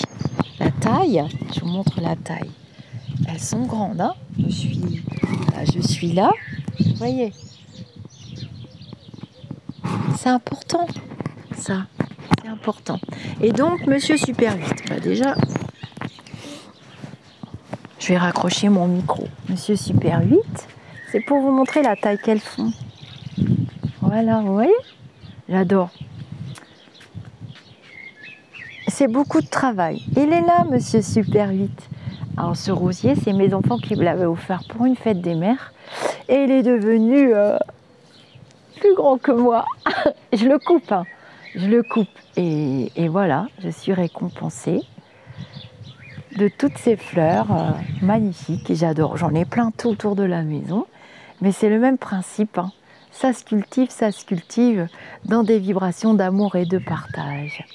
la taille, je vous montre la taille. Elles sont grandes, hein. Je suis là. Vous voyez, c'est important, ça. C'est important. Et donc, Monsieur Super 8, bah déjà, je vais raccrocher mon micro. Monsieur Super 8, c'est pour vous montrer la taille qu'elles font. Voilà, vous voyez? J'adore. C'est beaucoup de travail. Il est là, Monsieur Super 8. Alors, ce rosier, c'est mes enfants qui me l'avaient offert pour une fête des mères. Et il est devenu plus grand que moi. Je le coupe, hein. Je le coupe et voilà, je suis récompensée de toutes ces fleurs magnifiques et j'adore. J'en ai plein tout autour de la maison, mais c'est le même principe, hein. Ça se cultive dans des vibrations d'amour et de partage.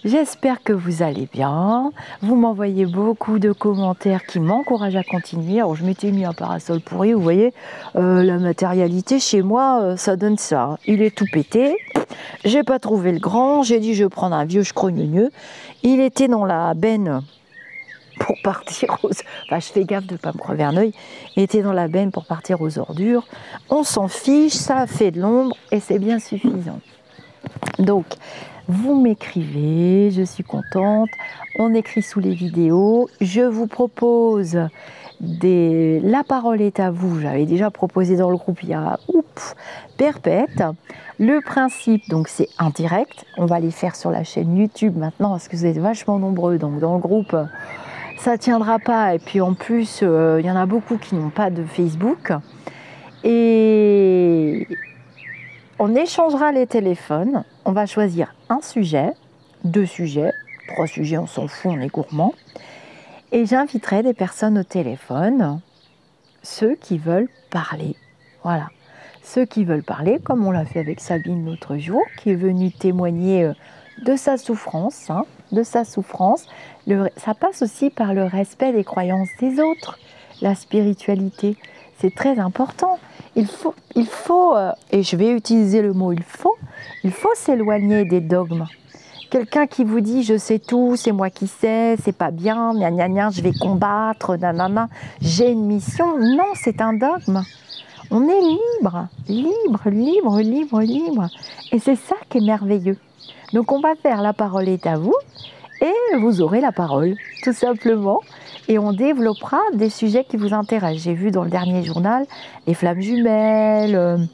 J'espère que vous allez bien. Vous m'envoyez beaucoup de commentaires qui m'encouragent à continuer. Alors, je m'étais mis un parasol pourri, vous voyez. La matérialité chez moi, ça donne ça. Il est tout pété. J'ai pas trouvé le grand. J'ai dit, je vais prendre un vieux scrogneux. Il était dans la benne pour partir aux... Enfin, je fais gaffe de ne pas me crever un œil. Il était dans la benne pour partir aux ordures. On s'en fiche, ça a fait de l'ombre et c'est bien suffisant. Donc, vous m'écrivez, je suis contente, on écrit sous les vidéos, je vous propose la parole est à vous, j'avais déjà proposé dans le groupe il y a perpète. Le principe, donc c'est un direct, on va les faire sur la chaîne YouTube maintenant parce que vous êtes vachement nombreux, donc dans le groupe ça tiendra pas et puis en plus il y en a beaucoup qui n'ont pas de Facebook. Et on échangera les téléphones. On va choisir un sujet, 2 sujets, 3 sujets, on s'en fout, on est gourmand. Et j'inviterai des personnes au téléphone, ceux qui veulent parler. Voilà. Ceux qui veulent parler, comme on l'a fait avec Sabine l'autre jour, qui est venue témoigner de sa souffrance, de sa souffrance. Ça passe aussi par le respect des croyances des autres, la spiritualité. C'est très important. Il faut, et je vais utiliser le mot il faut s'éloigner des dogmes. Quelqu'un qui vous dit je sais tout, c'est moi qui sais, c'est pas bien, gna gna gna, je vais combattre, nanana, j'ai une mission. Non, c'est un dogme. On est libre, libre, libre, libre, libre. Et c'est ça qui est merveilleux. Donc on va faire la parole est à vous et vous aurez la parole, tout simplement. Et on développera des sujets qui vous intéressent. J'ai vu dans le dernier journal les flammes jumelles,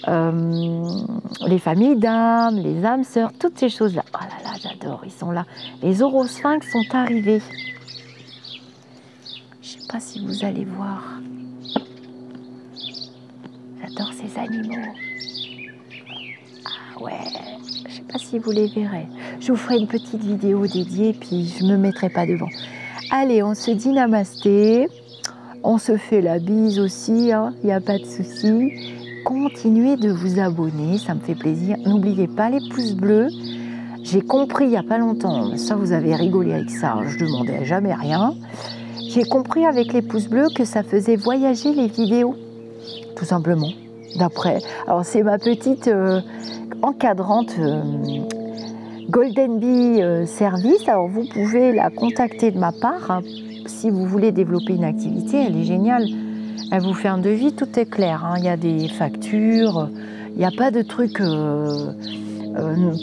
les familles d'âmes, les âmes sœurs, toutes ces choses-là. Oh là là, j'adore, ils sont là. Les orosphinx sont arrivés. Je ne sais pas si vous allez voir. J'adore ces animaux. Ah ouais, je ne sais pas si vous les verrez. Je vous ferai une petite vidéo dédiée, puis je ne me mettrai pas devant. Allez, on se dit namasté. On se fait la bise aussi, il n'y a pas de souci. Continuez de vous abonner, ça me fait plaisir. N'oubliez pas les pouces bleus. J'ai compris il n'y a pas longtemps, ça vous avez rigolé avec ça, je ne demandais jamais rien. J'ai compris avec les pouces bleus que ça faisait voyager les vidéos, tout simplement. D'après, alors c'est ma petite encadrante Golden Bee Service. Alors vous pouvez la contacter de ma part si vous voulez développer une activité, elle est géniale. Elle vous fait un devis, tout est clair. Il y a des factures, il n'y a pas de trucs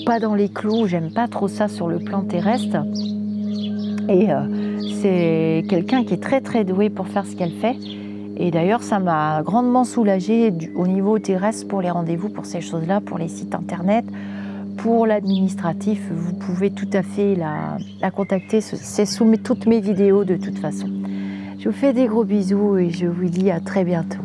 pas dans les clous. J'aime pas trop ça sur le plan terrestre. Et c'est quelqu'un qui est très très doué pour faire ce qu'elle fait. Et d'ailleurs, ça m'a grandement soulagée au niveau terrestre pour les rendez-vous, pour ces choses-là, pour les sites internet, pour l'administratif. Vous pouvez tout à fait la contacter. C'est sous toutes mes vidéos de toute façon. Je vous fais des gros bisous et je vous dis à très bientôt.